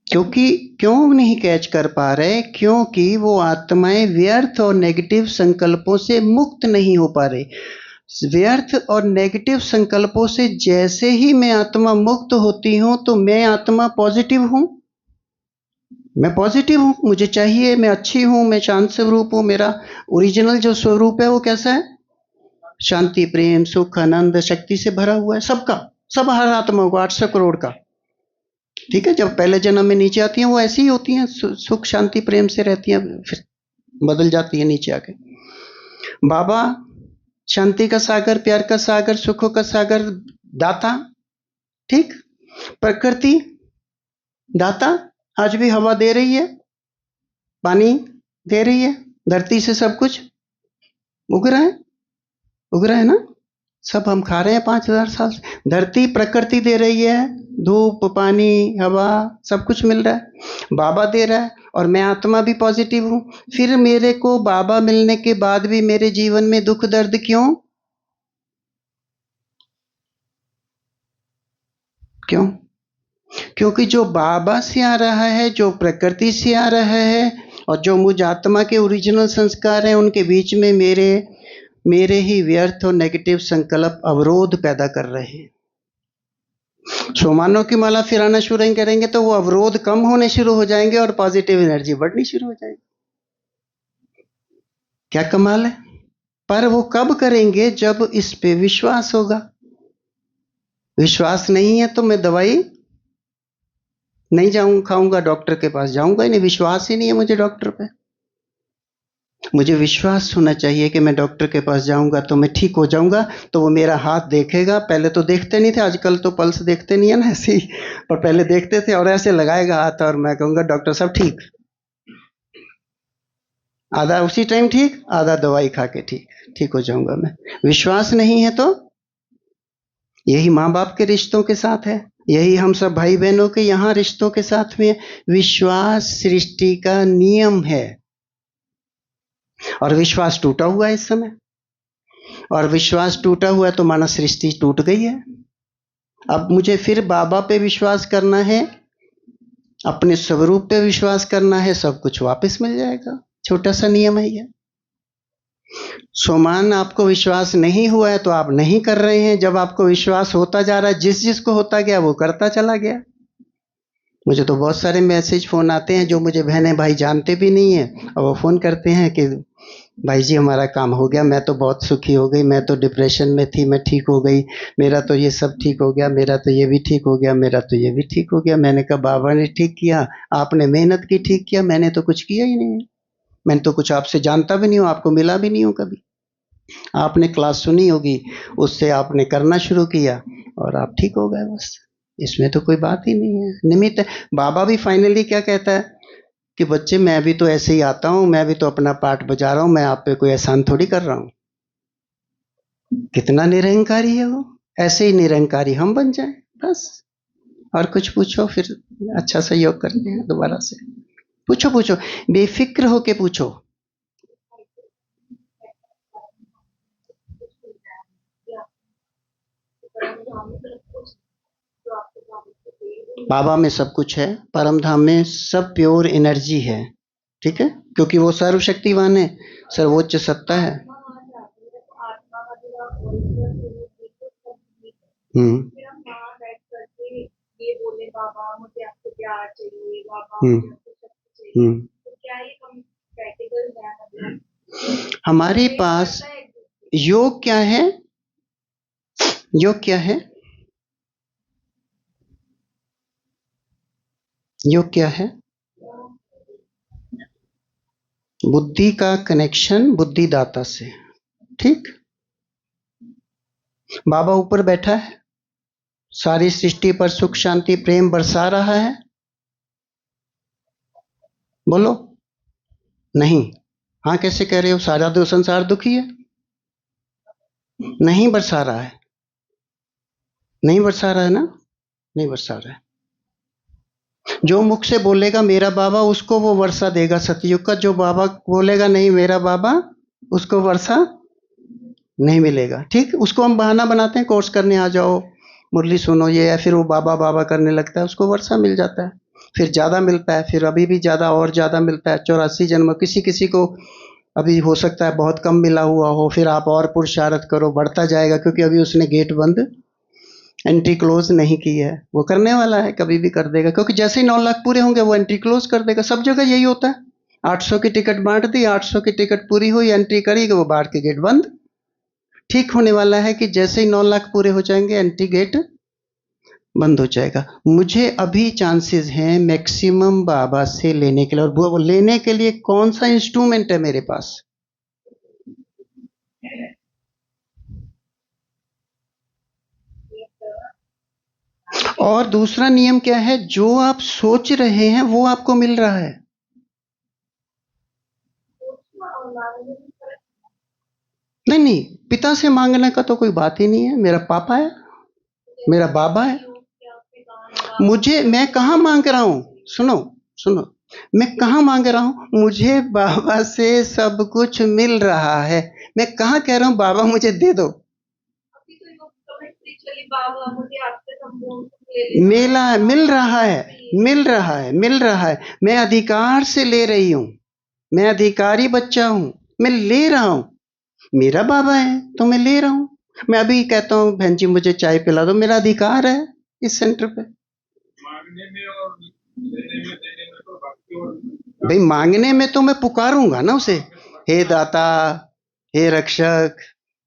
क्योंकि क्यों नहीं कैच कर पा रहे? क्योंकि वो आत्माएं व्यर्थ और नेगेटिव संकल्पों से मुक्त नहीं हो पा रही। व्यर्थ और नेगेटिव संकल्पों से जैसे ही मैं आत्मा मुक्त होती हूं तो मैं आत्मा पॉजिटिव हूं, मैं पॉजिटिव हूं, मुझे चाहिए, मैं अच्छी हूं, मैं शांत स्वरूप हूं। मेरा ओरिजिनल जो स्वरूप है वो कैसा है? शांति, प्रेम, सुख, आनंद, शक्ति से भरा हुआ है। सबका, सब हर आत्मा को 800 करोड़ का, ठीक है। जब पहले जन्म में नीचे आती हैं वो ऐसी ही होती हैं, सुख शांति प्रेम से रहती हैं, फिर बदल जाती है नीचे आके। बाबा शांति का सागर, प्यार का सागर, सुखों का सागर, दाता, ठीक। प्रकृति दाता, आज भी हवा दे रही है, पानी दे रही है, धरती से सब कुछ उग रहा है, उग रहा है ना। सब हम खा रहे हैं 5000 साल से। धरती प्रकृति दे रही है, धूप, पानी, हवा, सब कुछ मिल रहा है, बाबा दे रहा है, और मैं आत्मा भी पॉजिटिव हूं। फिर मेरे को बाबा मिलने के बाद भी मेरे जीवन में दुख दर्द क्यों? क्यों? क्योंकि जो बाबा से आ रहा है, जो प्रकृति से आ रहा है, और जो मुझ आत्मा के ओरिजिनल संस्कार हैं, उनके बीच में मेरे मेरे ही व्यर्थ और नेगेटिव संकल्प अवरोध पैदा कर रहे हैं। सोमानों की माला फिर आना शुरू करेंगे तो वो अवरोध कम होने शुरू हो जाएंगे और पॉजिटिव एनर्जी बढ़नी शुरू हो जाएगी। क्या कमाल है। पर वो कब करेंगे? जब इस पे विश्वास होगा। विश्वास नहीं है तो मैं दवाई नहीं जाऊंगा, खाऊंगा, डॉक्टर के पास जाऊंगा ही नहीं। विश्वास ही नहीं है मुझे डॉक्टर पे। मुझे विश्वास होना चाहिए कि मैं डॉक्टर के पास जाऊंगा तो मैं ठीक हो जाऊंगा, तो वो मेरा हाथ देखेगा। पहले तो देखते नहीं थे, आजकल तो पल्स देखते नहीं है ना ऐसे ही, पर पहले देखते थे, और ऐसे लगाएगा हाथ और मैं कहूंगा डॉक्टर साहब ठीक। आधा उसी टाइम ठीक, आधा दवाई खा के ठीक, ठीक हो जाऊंगा मैं। विश्वास नहीं है तो यही माँ बाप के रिश्तों के साथ है, यही हम सब भाई बहनों के यहाँ रिश्तों के साथ में। विश्वास सृष्टि का नियम है, और विश्वास टूटा हुआ है इस समय, और विश्वास टूटा हुआ है तो माना सृष्टि टूट गई है। अब मुझे फिर बाबा पे विश्वास करना है, अपने स्वरूप पे विश्वास करना है, सब कुछ वापस मिल जाएगा। छोटा सा नियम है ये। सोमान, आपको विश्वास नहीं हुआ है तो आप नहीं कर रहे हैं। जब आपको विश्वास होता जा रहा है, जिस जिसको होता गया वो करता चला गया। मुझे तो बहुत सारे मैसेज फोन आते हैं जो मुझे बहने भाई जानते भी नहीं है, और वो फोन करते हैं कि भाई जी हमारा काम हो गया, मैं तो बहुत सुखी हो गई, मैं तो डिप्रेशन में थी, मैं ठीक हो गई, मेरा तो ये सब ठीक हो गया, मेरा तो ये भी ठीक हो गया, मेरा तो ये भी ठीक हो गया। मैंने कहा बाबा ने ठीक किया, आपने मेहनत की ठीक किया, मैंने तो कुछ किया ही नहीं है। मैंने तो कुछ आपसे जानता भी नहीं हूँ, आपको मिला भी नहीं हूँ कभी। आपने क्लास सुनी होगी, उससे आपने करना शुरू किया और आप ठीक हो गए, बस। इसमें तो कोई बात ही नहीं है, निमित्त है। बाबा भी फाइनली क्या कहता है कि बच्चे मैं भी तो ऐसे ही आता हूँ, मैं भी तो अपना पार्ट बजा रहा हूँ, मैं आप पे कोई एहसान थोड़ी कर रहा हूँ। कितना निरंकारी है वो। ऐसे ही निरंकारी हम बन जाएं बस। और कुछ पूछो फिर अच्छा सहयोग करते हैं दोबारा से। पूछो पूछो, बेफिक्र होके पूछो। बाबा में सब कुछ है, परम धाम में सब प्योर एनर्जी है, ठीक है, क्योंकि वो सर्वशक्तिवान है, सर्वोच्च सत्ता है। हम्म हम्म हम्म। हमारे पास योग क्या है? योग क्या है? योग क्या है? बुद्धि का कनेक्शन बुद्धिदाता से। ठीक। बाबा ऊपर बैठा है, सारी सृष्टि पर सुख शांति प्रेम बरसा रहा है। बोलो नहीं। हाँ कैसे कह रहे हो? सारा दो संसार दुखी है। नहीं बरसा रहा है, नहीं बरसा रहा है ना, नहीं बरसा रहा है। जो मुख से बोलेगा मेरा बाबा, उसको वो वर्षा देगा सतयुग का। जो बाबा बोलेगा नहीं मेरा बाबा, उसको वर्षा नहीं मिलेगा। ठीक, उसको हम बहाना बनाते हैं, कोर्स करने आ जाओ, मुरली सुनो ये, या फिर वो बाबा बाबा करने लगता है, उसको वर्षा मिल जाता है, फिर ज्यादा मिलता है, फिर अभी भी ज्यादा और ज्यादा मिलता है। 84 जन्म, किसी किसी को अभी हो सकता है बहुत कम मिला हुआ हो, फिर आप और पुरुषार्थ करो, बढ़ता जाएगा, क्योंकि अभी उसने गेट बंद, एंट्री क्लोज नहीं की है। वो करने वाला है, कभी भी कर देगा, क्योंकि जैसे ही 9 लाख पूरे होंगे वो एंट्री क्लोज कर देगा। सब जगह यही होता है। 800 की टिकट बांट दी, 800 की टिकट पूरी हुई, एंट्री करी, वो बाहर के गेट बंद। ठीक होने वाला है कि जैसे ही 9 लाख पूरे हो जाएंगे एंट्री गेट बंद हो जाएगा। मुझे अभी चांसेस हैं मैक्सिमम बाबा से लेने के लिए, और वो लेने के लिए कौन सा इंस्ट्रूमेंट है मेरे पास? और दूसरा नियम क्या है? जो आप सोच रहे हैं वो आपको मिल रहा है। नहीं नहीं, पिता से मांगने का तो कोई बात ही नहीं है। मेरा पापा है, मेरा बाबा है। मुझे, मैं कहाँ मांग रहा हूँ? सुनो सुनो, मैं कहाँ मांग रहा हूँ? मुझे बाबा से सब कुछ मिल रहा है। मैं कहाँ कह रहा हूँ बाबा मुझे दे दो? मिला, मिल रहा है, मिल रहा है, मिल रहा है। मैं अधिकार से ले रही हूँ, मैं अधिकारी बच्चा हूँ, मैं ले रहा हूँ। मेरा बाबा है तो मैं ले रहा हूँ। मैं अभी कहता हूँ बहन जी मुझे चाय पिला दो, मेरा अधिकार है इस सेंटर पे। भाई मांगने में तो मैं पुकारूंगा ना उसे, हे दाता, हे रक्षक,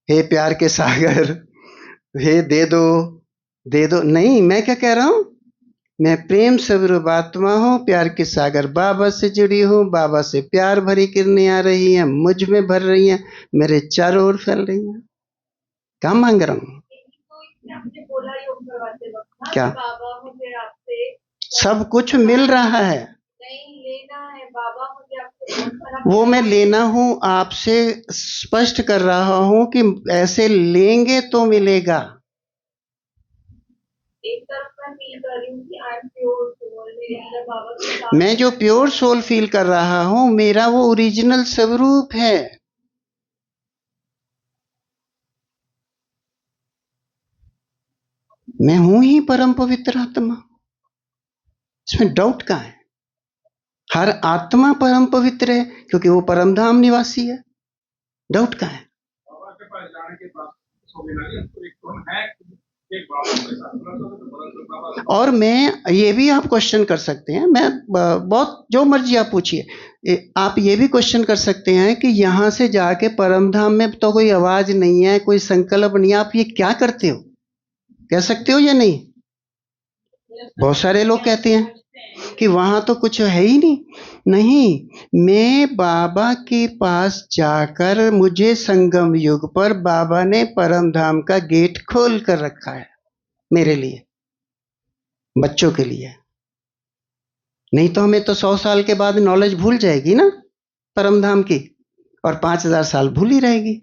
हे प्यार के सागर, हे दे दो, दे दो। नहीं, मैं क्या कह रहा हूँ? मैं प्रेम स्वरूप आत्मा हूँ, प्यार के सागर बाबा से जुड़ी हूँ, बाबा से प्यार भरी किरणें आ रही हैं, मुझ में भर रही हैं, मेरे चारों ओर फैल रही हैं। क्या मांग रहा हूँ? क्या? सब कुछ मिल रहा है। वो मैं लेना हूँ, आपसे स्पष्ट कर रहा हूँ कि ऐसे लेंगे तो मिलेगा। मैं जो प्योर सोल फील कर रहा हूँ, मेरा वो ओरिजिनल स्वरूप है। मैं हूं ही परम पवित्र आत्मा, इसमें डाउट कहाँ है? हर आत्मा परम पवित्र है क्योंकि वो परम धाम निवासी है। डाउट कहाँ है? और मैं ये भी आप क्वेश्चन कर सकते हैं, मैं बहुत जो मर्जी आप पूछिए, आप ये भी क्वेश्चन कर सकते हैं कि यहाँ से जाके परम धाम में तो कोई आवाज नहीं है, कोई संकल्प नहीं है, आप ये क्या करते हो? कह सकते हो या नहीं? बहुत सारे लोग कहते हैं कि वहां तो कुछ है ही नहीं। नहीं, मैं बाबा के पास जाकर, मुझे संगम युग पर बाबा ने परम धाम का गेट खोल कर रखा है मेरे लिए, बच्चों के लिए। नहीं तो हमें तो 100 साल के बाद नॉलेज भूल जाएगी ना परम धाम की, और 5000 साल भूल ही रहेगी।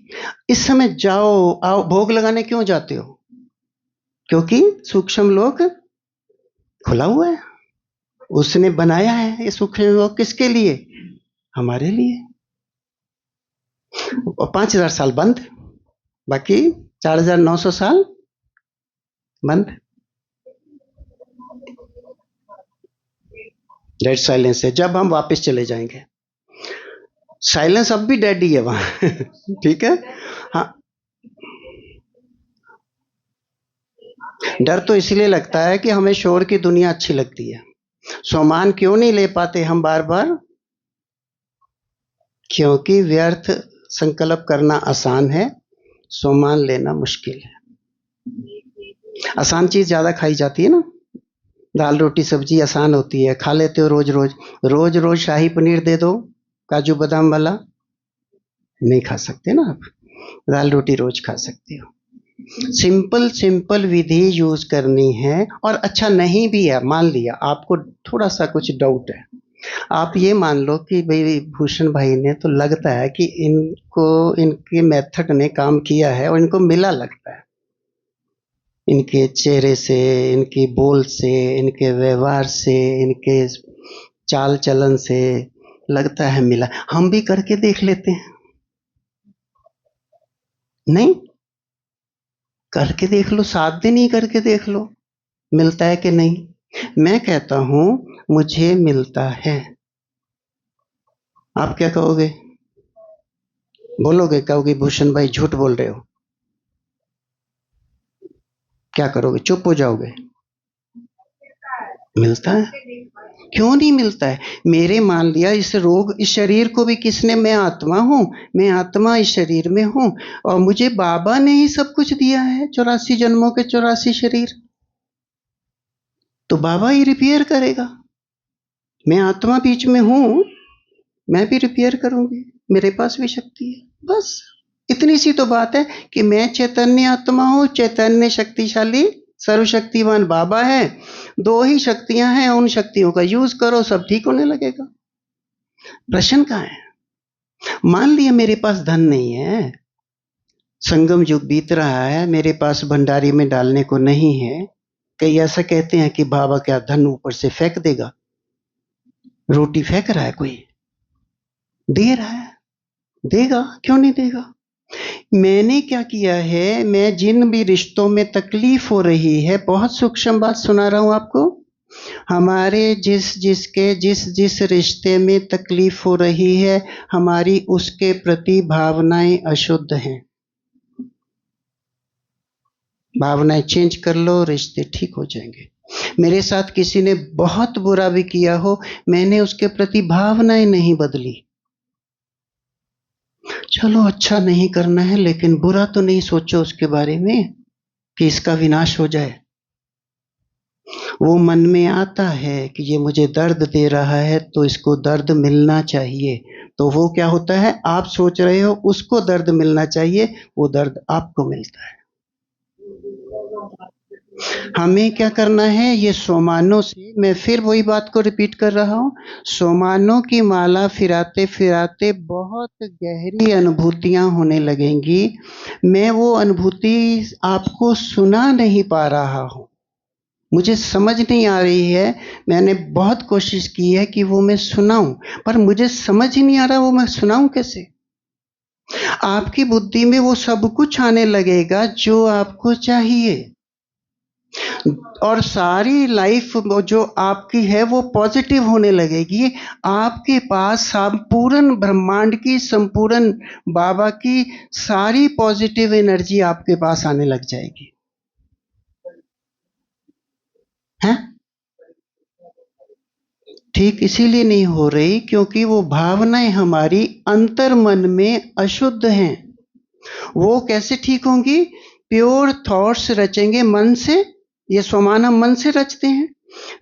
इस समय जाओ आओ, भोग लगाने क्यों जाते हो? क्योंकि सूक्ष्म लोक खुला हुआ है, उसने बनाया है ये सूक्ष्म लोक किसके लिए? हमारे लिए। और 5000 साल बंद, बाकी 4900 साल बंद। डेड साइलेंस है। जब हम वापस चले जाएंगे, साइलेंस अब भी डेड ही है वहां ठीक है। हाँ, डर तो इसलिए लगता है कि हमें शोर की दुनिया अच्छी लगती है। सामान क्यों नहीं ले पाते हम बार बार? क्योंकि व्यर्थ संकल्प करना आसान है, सामान लेना मुश्किल है। आसान चीज ज्यादा खाई जाती है ना, दाल रोटी सब्जी आसान होती है, खा लेते हो रोज रोज। रोज शाही पनीर दे दो काजू बादाम वाला, नहीं खा सकते ना आप। दाल रोटी रोज खा सकते हो। सिंपल सिंपल विधि यूज करनी है। और अच्छा नहीं भी है, मान लिया आपको थोड़ा सा कुछ डाउट है, आप ये मान लो कि भाई भूषण भाई ने तो लगता है कि इनको इनके मेथड ने काम किया है और इनको मिला लगता है, इनके चेहरे से, इनकी बोल से, इनके व्यवहार से, इनके चाल चलन से लगता है मिला। हम भी करके देख लेते हैं, नहीं करके देख लो, 7 दिन ही करके देख लो, मिलता है कि नहीं। मैं कहता हूं मुझे मिलता है, आप क्या कहोगे? बोलोगे, कहोगे भूषण भाई झूठ बोल रहे हो? क्या करोगे, चुप हो जाओगे? मिलता है, क्यों नहीं मिलता है? मेरे मान लिया इस रोग, इस शरीर को भी किसने, मैं आत्मा हूं, मैं आत्मा इस शरीर में हूं, और मुझे बाबा ने ही सब कुछ दिया है, 84 जन्मों के 84 शरीर, तो बाबा ही रिपेयर करेगा। मैं आत्मा बीच में हूं, मैं भी रिपेयर करूंगी, मेरे पास भी शक्ति है। बस इतनी सी तो बात है कि मैं चैतन्य आत्मा हूं, चैतन्य शक्तिशाली सर्वशक्तिवान बाबा है, दो ही शक्तियां हैं, उन शक्तियों का यूज करो, सब ठीक होने लगेगा। प्रश्न कहाँ है? मान लिया मेरे पास धन नहीं है, संगम युग बीत रहा है, मेरे पास भंडारी में डालने को नहीं है, कई ऐसा कहते हैं कि बाबा क्या धन ऊपर से फेंक देगा? रोटी फेंक रहा है कोई? दे रहा है, देगा, क्यों नहीं देगा? मैंने क्या किया है, मैं जिन भी रिश्तों में तकलीफ हो रही है, बहुत सूक्ष्म बात सुना रहा हूं आपको, हमारे जिस जिस रिश्ते में तकलीफ हो रही है, हमारी उसके प्रति भावनाएं अशुद्ध हैं। भावनाएं चेंज कर लो, रिश्ते ठीक हो जाएंगे। मेरे साथ किसी ने बहुत बुरा भी किया हो, मैंने उसके प्रति भावनाएं नहीं बदली, चलो अच्छा नहीं करना है लेकिन बुरा तो नहीं सोचो उसके बारे में कि इसका विनाश हो जाए। वो मन में आता है कि ये मुझे दर्द दे रहा है तो इसको दर्द मिलना चाहिए, तो वो क्या होता है, आप सोच रहे हो उसको दर्द मिलना चाहिए, वो दर्द आपको मिलता है। हमें क्या करना है, ये सोमानों से, मैं फिर वही बात को रिपीट कर रहा हूं, सोमानों की माला फिराते फिराते बहुत गहरी अनुभूतियां होने लगेंगी। मैं वो अनुभूति आपको सुना नहीं पा रहा हूं, मुझे समझ नहीं आ रही है, मैंने बहुत कोशिश की है कि वो मैं सुनाऊं, पर मुझे समझ ही नहीं आ रहा वो मैं सुनाऊं कैसे। आपकी बुद्धि में वो सब कुछ आने लगेगा जो आपको चाहिए, और सारी लाइफ जो आपकी है वो पॉजिटिव होने लगेगी। आपके पास संपूर्ण ब्रह्मांड की, संपूर्ण बाबा की सारी पॉजिटिव एनर्जी आपके पास आने लग जाएगी, है? ठीक इसीलिए नहीं हो रही क्योंकि वो भावनाएं हमारी अंतर मन में अशुद्ध हैं। वो कैसे ठीक होंगी? प्योर थॉट्स रचेंगे मन से, ये स्वमान हम मन से रचते हैं,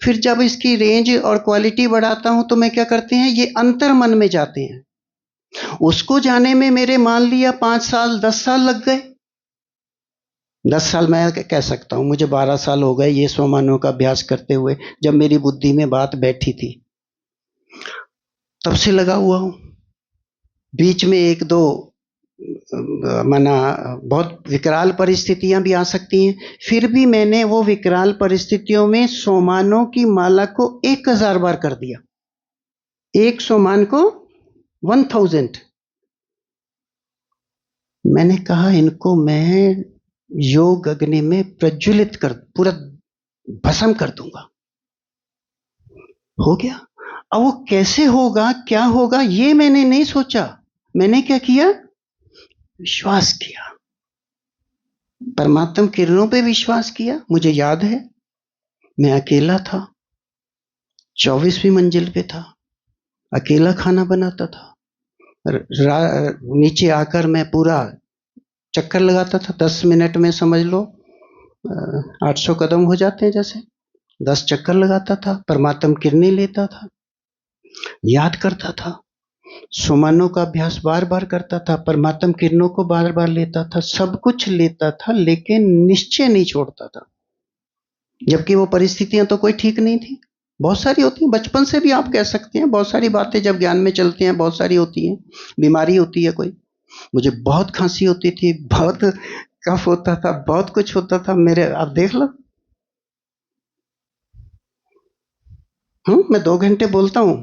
फिर जब इसकी रेंज और क्वालिटी बढ़ाता हूं तो मैं क्या करते हैं, ये अंतर मन में जाते हैं। उसको जाने में मेरे मान लिया 5 साल 10 साल लग गए, 10 साल मैं कह सकता हूं, मुझे 12 साल हो गए ये स्वमानों का अभ्यास करते हुए, जब मेरी बुद्धि में बात बैठी थी तब से लगा हुआ हूं। बीच में एक दो माना बहुत विकराल परिस्थितियां भी आ सकती हैं, फिर भी मैंने वो विकराल परिस्थितियों में सोमानों की माला को 1000 बार कर दिया, एक सोमान को 1000। मैंने कहा इनको मैं योग अग्नि में प्रज्वलित कर, पूरा भस्म कर दूंगा। हो गया। अब वो कैसे होगा, क्या होगा, ये मैंने नहीं सोचा, मैंने क्या किया, विश्वास किया, परमात्म किरणों पे विश्वास किया। मुझे याद है मैं अकेला था, 24वीं मंजिल पे था, अकेला खाना बनाता था, नीचे आकर मैं पूरा चक्कर लगाता था, 10 मिनट में समझ लो 800 कदम हो जाते हैं, जैसे 10 चक्कर लगाता था, परमात्म किरणें लेता था, याद करता था। सुमनों का अभ्यास बार बार करता था, परमात्म किरणों को बार बार लेता था, सब कुछ लेता था, लेकिन निश्चय नहीं छोड़ता था। जबकि वो परिस्थितियां तो कोई ठीक नहीं थी, बहुत सारी होती हैं, बचपन से भी आप कह सकते हैं, बहुत सारी बातें जब ज्ञान में चलते हैं बहुत सारी होती हैं। बीमारी होती है कोई, मुझे बहुत खांसी होती थी, बहुत कफ होता था, बहुत कुछ होता था मेरे, आप देख लो। मैं 2 घंटे बोलता हूँ,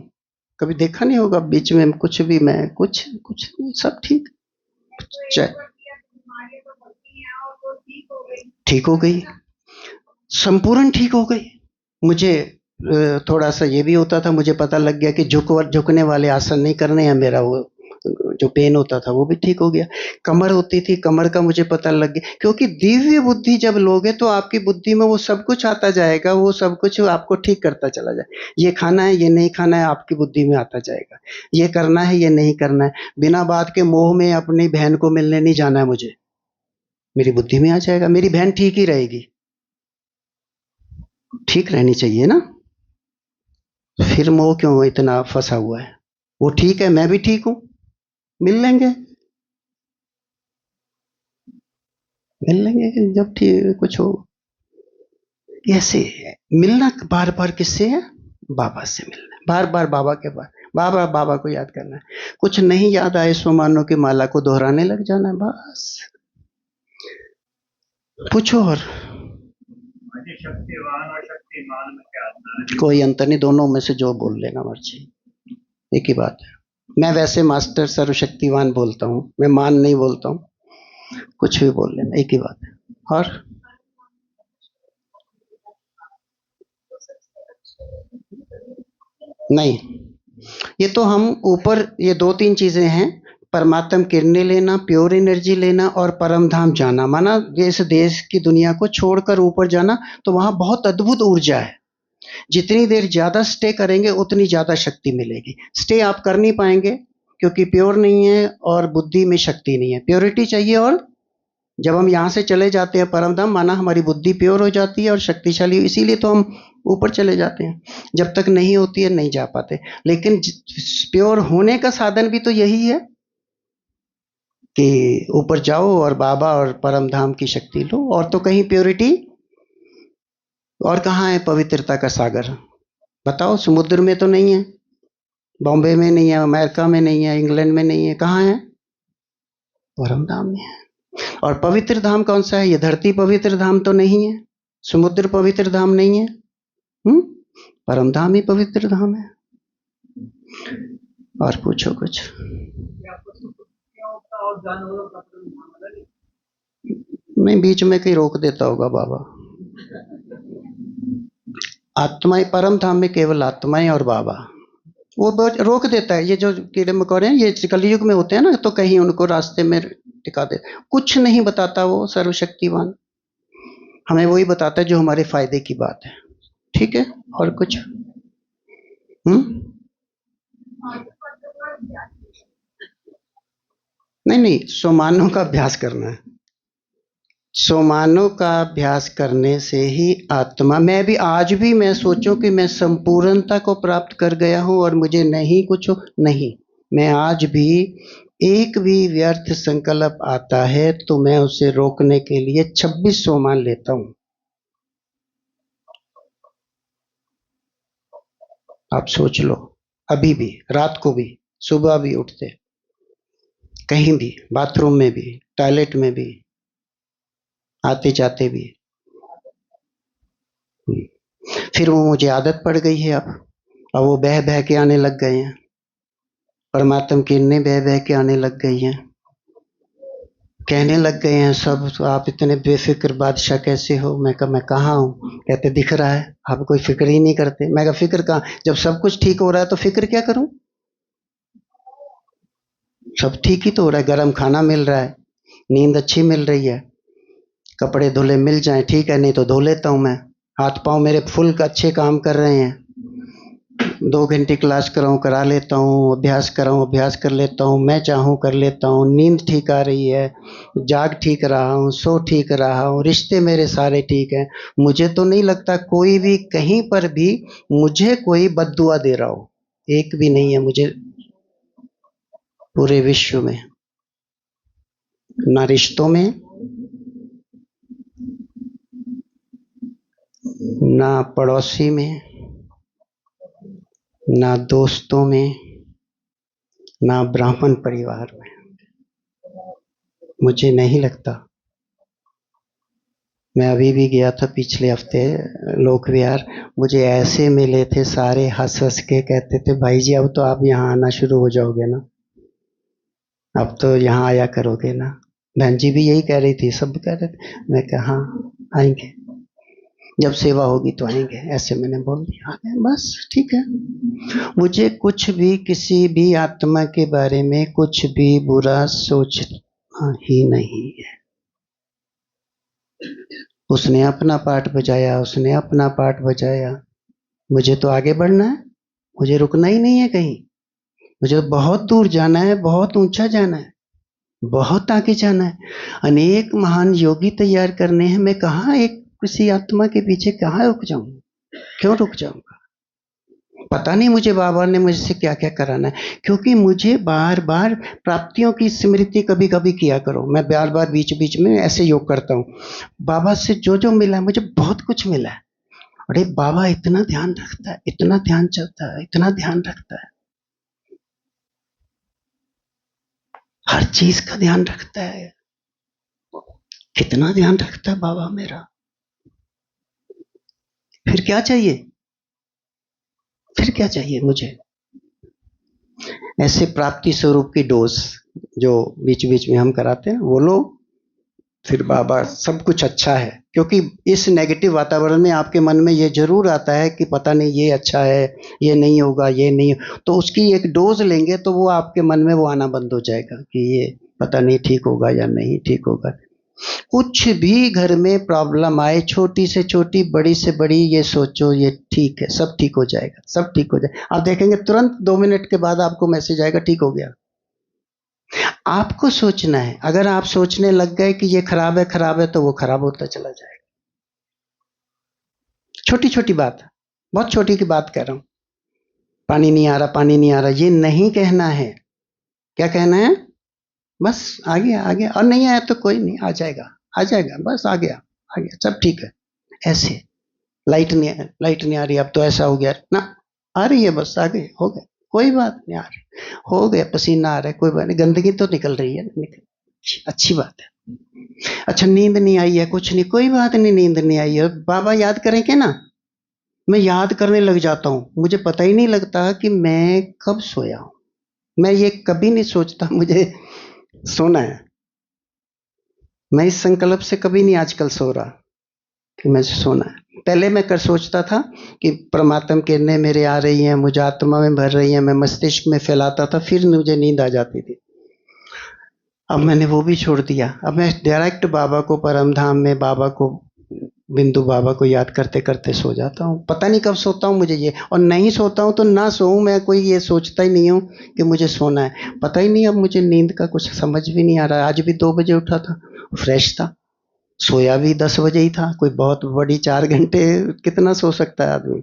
कभी देखा नहीं होगा बीच में कुछ भी, मैं कुछ कुछ नहीं, सब ठीक। ठीक हो गई, संपूर्ण ठीक हो गई। मुझे थोड़ा सा ये भी होता था, मुझे पता लग गया कि झुकने वाले आसन नहीं करने हैं, मेरा वो जो पेन होता था वो भी ठीक हो गया। कमर होती थी, कमर का मुझे पता लग गया, क्योंकि दिव्य बुद्धि जब लोगे तो आपकी बुद्धि में वो सब कुछ आता जाएगा, वो सब कुछ आपको ठीक करता चला जाए। ये खाना है, ये नहीं खाना है, आपकी बुद्धि में आता जाएगा। ये करना है, ये नहीं करना है। बिना बात के मोह में अपनी बहन को मिलने नहीं जाना है मुझे, मेरी बुद्धि में आ जाएगा, मेरी बहन ठीक ही रहेगी, ठीक रहनी चाहिए ना। फिर मोह क्यों इतना फंसा हुआ है? वो ठीक है, मैं भी ठीक हूं, मिल लेंगे, मिल लेंगे जब ठीक कुछ हो। ऐसे मिलना बार बार किससे है? बाबा से मिलना, बार बार बाबा के पास, बाबा बाबा को याद करना है। कुछ नहीं याद आए, सोमानों की माला को दोहराने लग जाना है, बस। पूछो और शक्तिवान और शक्तिमान में क्या अंतर है? कोई अंतर नहीं, दोनों में से जो बोल लेना मर्जी, एक ही बात है। मैं वैसे मास्टर सर्वशक्तिवान बोलता हूँ, मैं मान नहीं बोलता हूँ, कुछ भी बोल लेना, एक ही बात है। और नहीं, ये तो हम ऊपर, ये 2-3 चीजें हैं, परमात्म किरणें लेना, प्योर एनर्जी लेना और परम धाम जाना। माना इस देश की दुनिया को छोड़कर ऊपर जाना, तो वहां बहुत अद्भुत ऊर्जा है। जितनी देर ज्यादा स्टे करेंगे उतनी ज्यादा शक्ति मिलेगी। स्टे आप कर नहीं पाएंगे क्योंकि प्योर नहीं है और बुद्धि में शक्ति नहीं है। प्योरिटी चाहिए, और जब हम यहाँ से चले जाते हैं परम धाम, माना हमारी बुद्धि प्योर हो जाती है और शक्तिशाली, इसीलिए तो हम ऊपर चले जाते हैं। जब तक नहीं होती है नहीं जा पाते। लेकिन प्योर होने का साधन भी तो यही है कि ऊपर जाओ और बाबा और परम धाम की शक्ति लो। और तो कहीं प्योरिटी, और कहाँ है पवित्रता का सागर? बताओ, समुद्र में तो नहीं है, बॉम्बे में नहीं है, अमेरिका में नहीं है, इंग्लैंड में नहीं है, कहाँ है? परम धाम में है। और पवित्र धाम कौन सा है? ये धरती पवित्र धाम तो नहीं है, समुद्र पवित्र धाम नहीं है, हम्म, परम धाम ही पवित्र धाम है। और पूछो कुछ। नहीं, बीच में कहीं रोक देता होगा बाबा। आत्माएं परम धाम में केवल आत्माएं और बाबा, वो रोक देता है। ये जो कीड़े मकोड़े हैं ये कलयुग में होते हैं ना, तो कहीं उनको रास्ते में टिका दे। कुछ नहीं बताता वो सर्वशक्तिवान, हमें वही बताता है जो हमारे फायदे की बात है। ठीक है, और कुछ? हम्म, नहीं नहीं, सोमानों का अभ्यास करना है। सोमानों का अभ्यास करने से ही आत्मा, मैं भी आज भी मैं सोचूं कि मैं संपूर्णता को प्राप्त कर गया हूं और मुझे नहीं कुछ हो, नहीं, मैं आज भी एक भी व्यर्थ संकल्प आता है तो मैं उसे रोकने के लिए 26 सोमान लेता हूं। आप सोच लो, अभी भी, रात को भी, सुबह भी उठते, कहीं भी, बाथरूम में भी, टॉयलेट में भी, आते जाते भी। फिर वो मुझे आदत पड़ गई है अब वो बह बह के आने लग गए हैं, परमात्म किरणें बह बह के आने लग गई हैं। कहने लग गए हैं सब, तो आप इतने बेफिक्र बादशाह कैसे हो? मैं कहा मैं कहाँ हूँ? कहते दिख रहा है, आप कोई फिक्र ही नहीं करते। मैं कहा फिक्र कहाँ, जब सब कुछ ठीक हो रहा है तो फिक्र क्या करूं? सब ठीक ही तो हो रहा है, गर्म खाना मिल रहा है, नींद अच्छी मिल रही है, कपड़े धुले मिल जाए ठीक है, नहीं तो धो लेता हूँ मैं, हाथ पांव मेरे फुल अच्छे काम कर रहे हैं, 2 घंटे क्लास कराऊं करा लेता हूँ, अभ्यास कराऊं अभ्यास कर लेता हूँ, मैं चाहूँ कर लेता हूँ, नींद ठीक आ रही है, जाग ठीक रहा हूँ, सो ठीक रहा हूँ, रिश्ते मेरे सारे ठीक हैं। मुझे तो नहीं लगता कोई भी कहीं पर भी मुझे कोई बद्दुआ दे रहा हो, एक भी नहीं है मुझे। पूरे विश्व में, ना रिश्तों में, ना पड़ोसी में, ना दोस्तों में, ना ब्राह्मण परिवार में। मुझे नहीं लगता। मैं अभी भी गया था पिछले हफ्ते लोक विहार, मुझे ऐसे मिले थे सारे, हंस हंस के कहते थे भाई जी अब तो आप यहाँ आना शुरू हो जाओगे ना, अब तो यहाँ आया करोगे ना। बहन जी भी यही कह रही थी, सब कह रहे थे। मैं कहा हाँ आएंगे, जब सेवा होगी तो आएंगे, ऐसे मैंने बोल दिया। बस ठीक है। मुझे कुछ भी किसी भी आत्मा के बारे में कुछ भी बुरा सोचना ही नहीं है। उसने अपना पाठ बजाया, उसने अपना पाठ बजाया, मुझे तो आगे बढ़ना है, मुझे रुकना ही नहीं है कहीं। मुझे तो बहुत दूर जाना है, बहुत ऊंचा जाना है, बहुत आगे जाना है। अनेक महान योगी तैयार करने हैं। मैं कहाँ एक किसी आत्मा के पीछे कहाँ रुक जाऊं? क्यों रुक जाऊंगा? पता नहीं मुझे बाबा ने मुझसे क्या क्या कराना है, क्योंकि मुझे बार बार प्राप्तियों की स्मृति कभी कभी किया करो। मैं बार बार बीच बीच में ऐसे योग करता हूँ। बाबा से जो जो मिला है, मुझे बहुत कुछ मिला है। अरे बाबा इतना ध्यान रखता है, इतना ध्यान चलता है, इतना ध्यान रखता है, हर चीज का ध्यान रखता है। कितना ध्यान रखता है बाबा मेरा। फिर क्या चाहिए? फिर क्या चाहिए मुझे? ऐसे प्राप्ति स्वरूप की डोज जो बीच बीच में हम कराते हैं वो लो, फिर बाबा सब कुछ अच्छा है। क्योंकि इस नेगेटिव वातावरण में आपके मन में ये जरूर आता है कि पता नहीं ये अच्छा है, ये नहीं होगा, ये नहीं, तो उसकी एक डोज लेंगे तो वो आपके मन में वो आना बंद हो जाएगा कि ये पता नहीं ठीक होगा या नहीं ठीक होगा। कुछ भी घर में प्रॉब्लम आए, छोटी से छोटी, बड़ी से बड़ी, ये सोचो ये ठीक है, सब ठीक हो जाएगा, सब ठीक हो जाएगा। आप देखेंगे तुरंत 2 मिनट के बाद आपको मैसेज आएगा ठीक हो गया। आपको सोचना है। अगर आप सोचने लग गए कि ये खराब है तो वो खराब होता चला जाएगा। छोटी छोटी बात, बहुत छोटी की बात कह रहा हूं। पानी नहीं आ रहा, पानी नहीं आ रहा, ये नहीं कहना है। क्या कहना है? बस आ गया, आ गया, और नहीं आया तो कोई नहीं, आ जाएगा, आ जाएगा, बस आ गया, आ गया, सब ठीक है। ऐसे लाइट नहीं आ रही, अब तो ऐसा हो गया ना, आ रही है, बस आ गई, हो गया, कोई बात नहीं, आ रही, हो गया, पसीना आ रहा है, कोई बात नहीं, गंदगी तो निकल रही है, निकल, अच्छी बात है। अच्छा नींद नहीं आई है, कुछ नहीं, कोई बात नहीं, नींद नहीं आई है, बाबा याद करेंगे ना। मैं याद करने लग जाता हूँ, मुझे पता ही नहीं लगता कि मैं कब सोया हूँ। मैं ये कभी नहीं सोचता मुझे सोना है। मैं इस संकल्प से कभी नहीं आजकल सो रहा कि मैं सोना है। पहले मैं कर सोचता था कि परमात्मा किरणें मेरे आ रही हैं, मुझे आत्मा में भर रही हैं, मैं मस्तिष्क में फैलाता था, फिर मुझे नींद आ जाती थी। अब मैंने वो भी छोड़ दिया। अब मैं डायरेक्ट बाबा को, परम धाम में बाबा को, बिंदु बाबा को याद करते करते सो जाता हूँ। पता नहीं कब सोता हूँ मुझे ये, और नहीं सोता हूँ तो ना सोऊं, मैं कोई ये सोचता ही नहीं हूँ कि मुझे सोना है। पता ही नहीं, अब मुझे नींद का कुछ समझ भी नहीं आ रहा है। आज भी 2 बजे उठा था, फ्रेश था। सोया भी 10 बजे ही था। कोई बहुत बड़ी 4 घंटे कितना सो सकता है आदमी?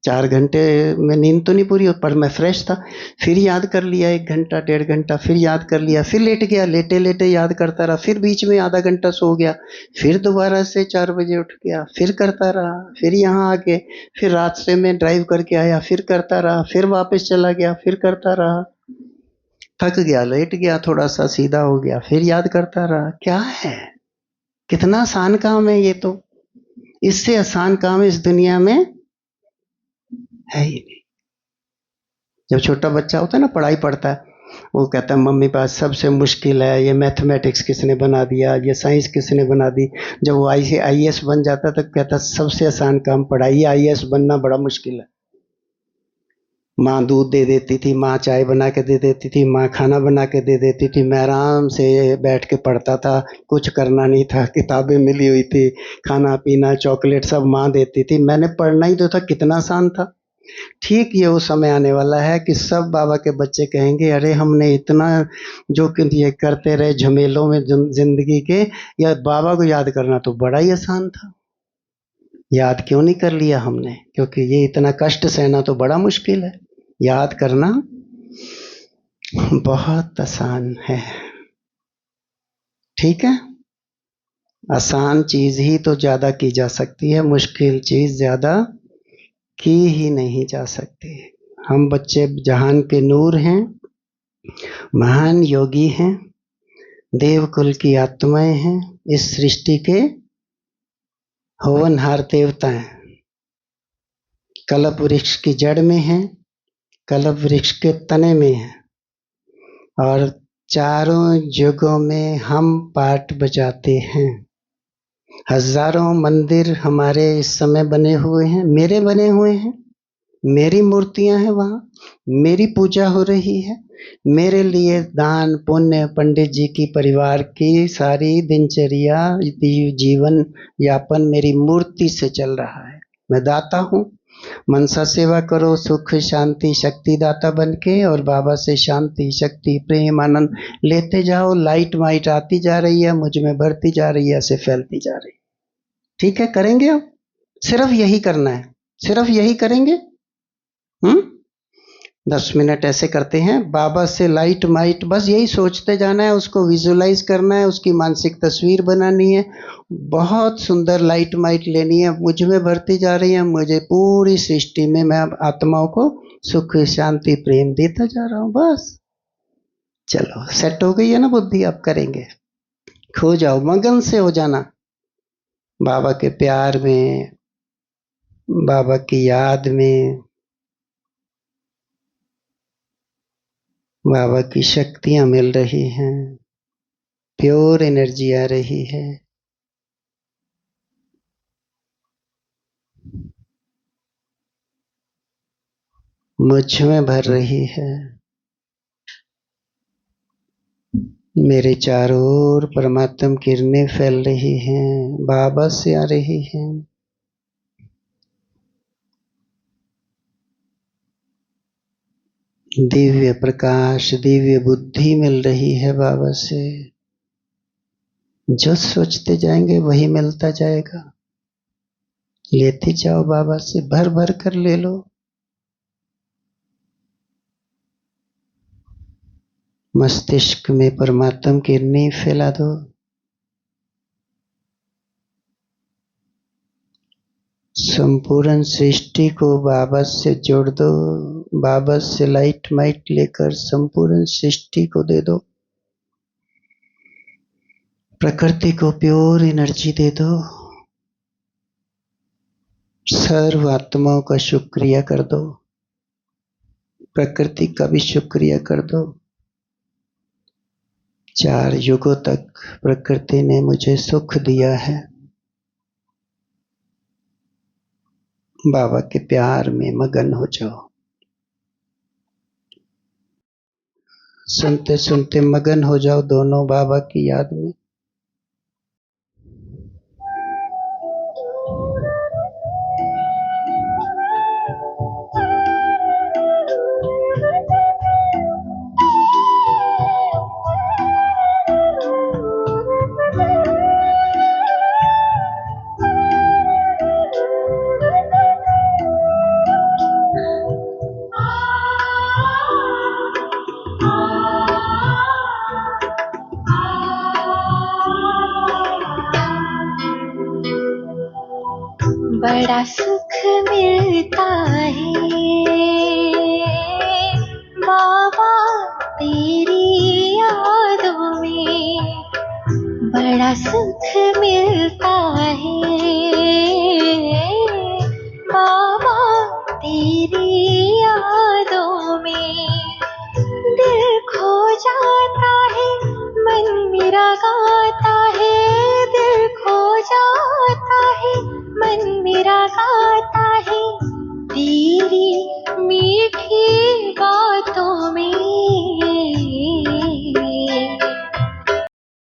4 घंटे में नींद तो नहीं पूरी हो, पर मैं फ्रेश था। फिर याद कर लिया 1 घंटा 1.5 घंटा, फिर याद कर लिया, फिर लेट गया, लेटे लेटे याद करता रहा, फिर बीच में आधा घंटा सो गया, फिर दोबारा से 4 बजे उठ गया, फिर करता रहा, फिर यहाँ आके, फिर रास्ते में ड्राइव करके आया, फिर करता रहा, फिर वापस चला गया, फिर करता रहा, थक गया, लेट गया, थोड़ा सा सीधा हो गया, फिर याद करता रहा। क्या है? कितना आसान काम है ये तो। इससे आसान काम इस दुनिया में है ही नहीं। जब छोटा बच्चा होता है ना, पढ़ाई पढ़ता है, वो कहता है मम्मी पास सबसे मुश्किल है ये मैथमेटिक्स, किसने बना दिया, ये साइंस किसने बना दी। जब वो आईएएस बन जाता तो कहता सबसे आसान काम पढ़ाई, आईएएस बनना बड़ा मुश्किल है। माँ दूध दे देती थी, माँ चाय बना के दे देती थी, माँ खाना बना के दे देती थी, मैं आराम से बैठ के पढ़ता था, कुछ करना नहीं था, किताबें मिली हुई थी, खाना पीना चॉकलेट सब माँ देती थी, मैंने पढ़ना ही तो था, कितना आसान था। ठीक ये वो समय आने वाला है कि सब बाबा के बच्चे कहेंगे अरे हमने इतना जो कि ये करते रहे झमेलों में जिंदगी के, या बाबा को याद करना तो बड़ा ही आसान था। याद क्यों नहीं कर लिया हमने? क्योंकि ये इतना कष्ट सहना तो बड़ा मुश्किल है। याद करना बहुत आसान है। ठीक है, आसान चीज ही तो ज्यादा की जा सकती है, मुश्किल चीज ज्यादा की ही नहीं जा सकती। हम बच्चे जहान के नूर हैं, महान योगी हैं, देवकुल की आत्माएं हैं, इस सृष्टि के होवनहार देवता हैं। कल्प वृक्ष की जड़ में हैं, कल्प वृक्ष के तने में हैं, और चारों युगों में हम पाठ बजाते हैं। हजारों मंदिर हमारे इस समय बने हुए हैं, मेरे बने हुए हैं, मेरी मूर्तियां हैं वहां, मेरी पूजा हो रही है, मेरे लिए दान पुण्य, पंडित जी की परिवार की सारी दिनचर्या, जीवन यापन मेरी मूर्ति से चल रहा है। मैं दाता हूँ। मनसा सेवा करो, सुख शांति शक्ति दाता बन के, और बाबा से शांति शक्ति प्रेम आनंद लेते जाओ। लाइट वाइट आती जा रही है, मुझ में बढ़ती जा रही है, ऐसे फैलती जा रही है। ठीक है, करेंगे अब? सिर्फ यही करना है, सिर्फ यही करेंगे। 10 मिनट ऐसे करते हैं। बाबा से लाइट माइट बस यही सोचते जाना है, उसको विजुलाइज करना है, उसकी मानसिक तस्वीर बनानी है, बहुत सुंदर लाइट माइट लेनी है, मुझ में भरती जा रही है, मुझे पूरी सृष्टि में मैं आत्माओं को सुख शांति प्रेम देता जा रहा हूं। बस चलो, सेट हो गई है ना बुद्धि? अब करेंगे। खो जाओ, मगन से हो जाना बाबा के प्यार में, बाबा की याद में, बाबा की शक्तियां मिल रही हैं, प्योर एनर्जी आ रही है। मुझ में भर रही है। मेरे चारों ओर परमात्म किरणें फैल रही हैं, बाबा से आ रही हैं। दिव्य प्रकाश, दिव्य बुद्धि मिल रही है बाबा से। जो सोचते जाएंगे वही मिलता जाएगा। लेते जाओ बाबा से, भर भर कर ले लो। मस्तिष्क में परमात्म किरणें फैला दो। संपूर्ण सृष्टि को बाबा से जोड़ दो। बाबा से लाइट माइट लेकर संपूर्ण सृष्टि को दे दो। प्रकृति को प्योर एनर्जी दे दो। सर्व आत्माओं का शुक्रिया कर दो, प्रकृति का भी शुक्रिया कर दो। 4 युगों तक प्रकृति ने मुझे सुख दिया है। बाबा के प्यार में मगन हो जाओ। सुनते सुनते मगन हो जाओ दोनों बाबा की याद में। बड़ा सुख मिलता है बाबा तेरी यादों में, बड़ा सुख मिलता है बाबा तेरी यादों में। दिल खो जाता है, मन मेरा गाता है, दिल खो जाता है, मन मेरा गाता है तेरी मीठी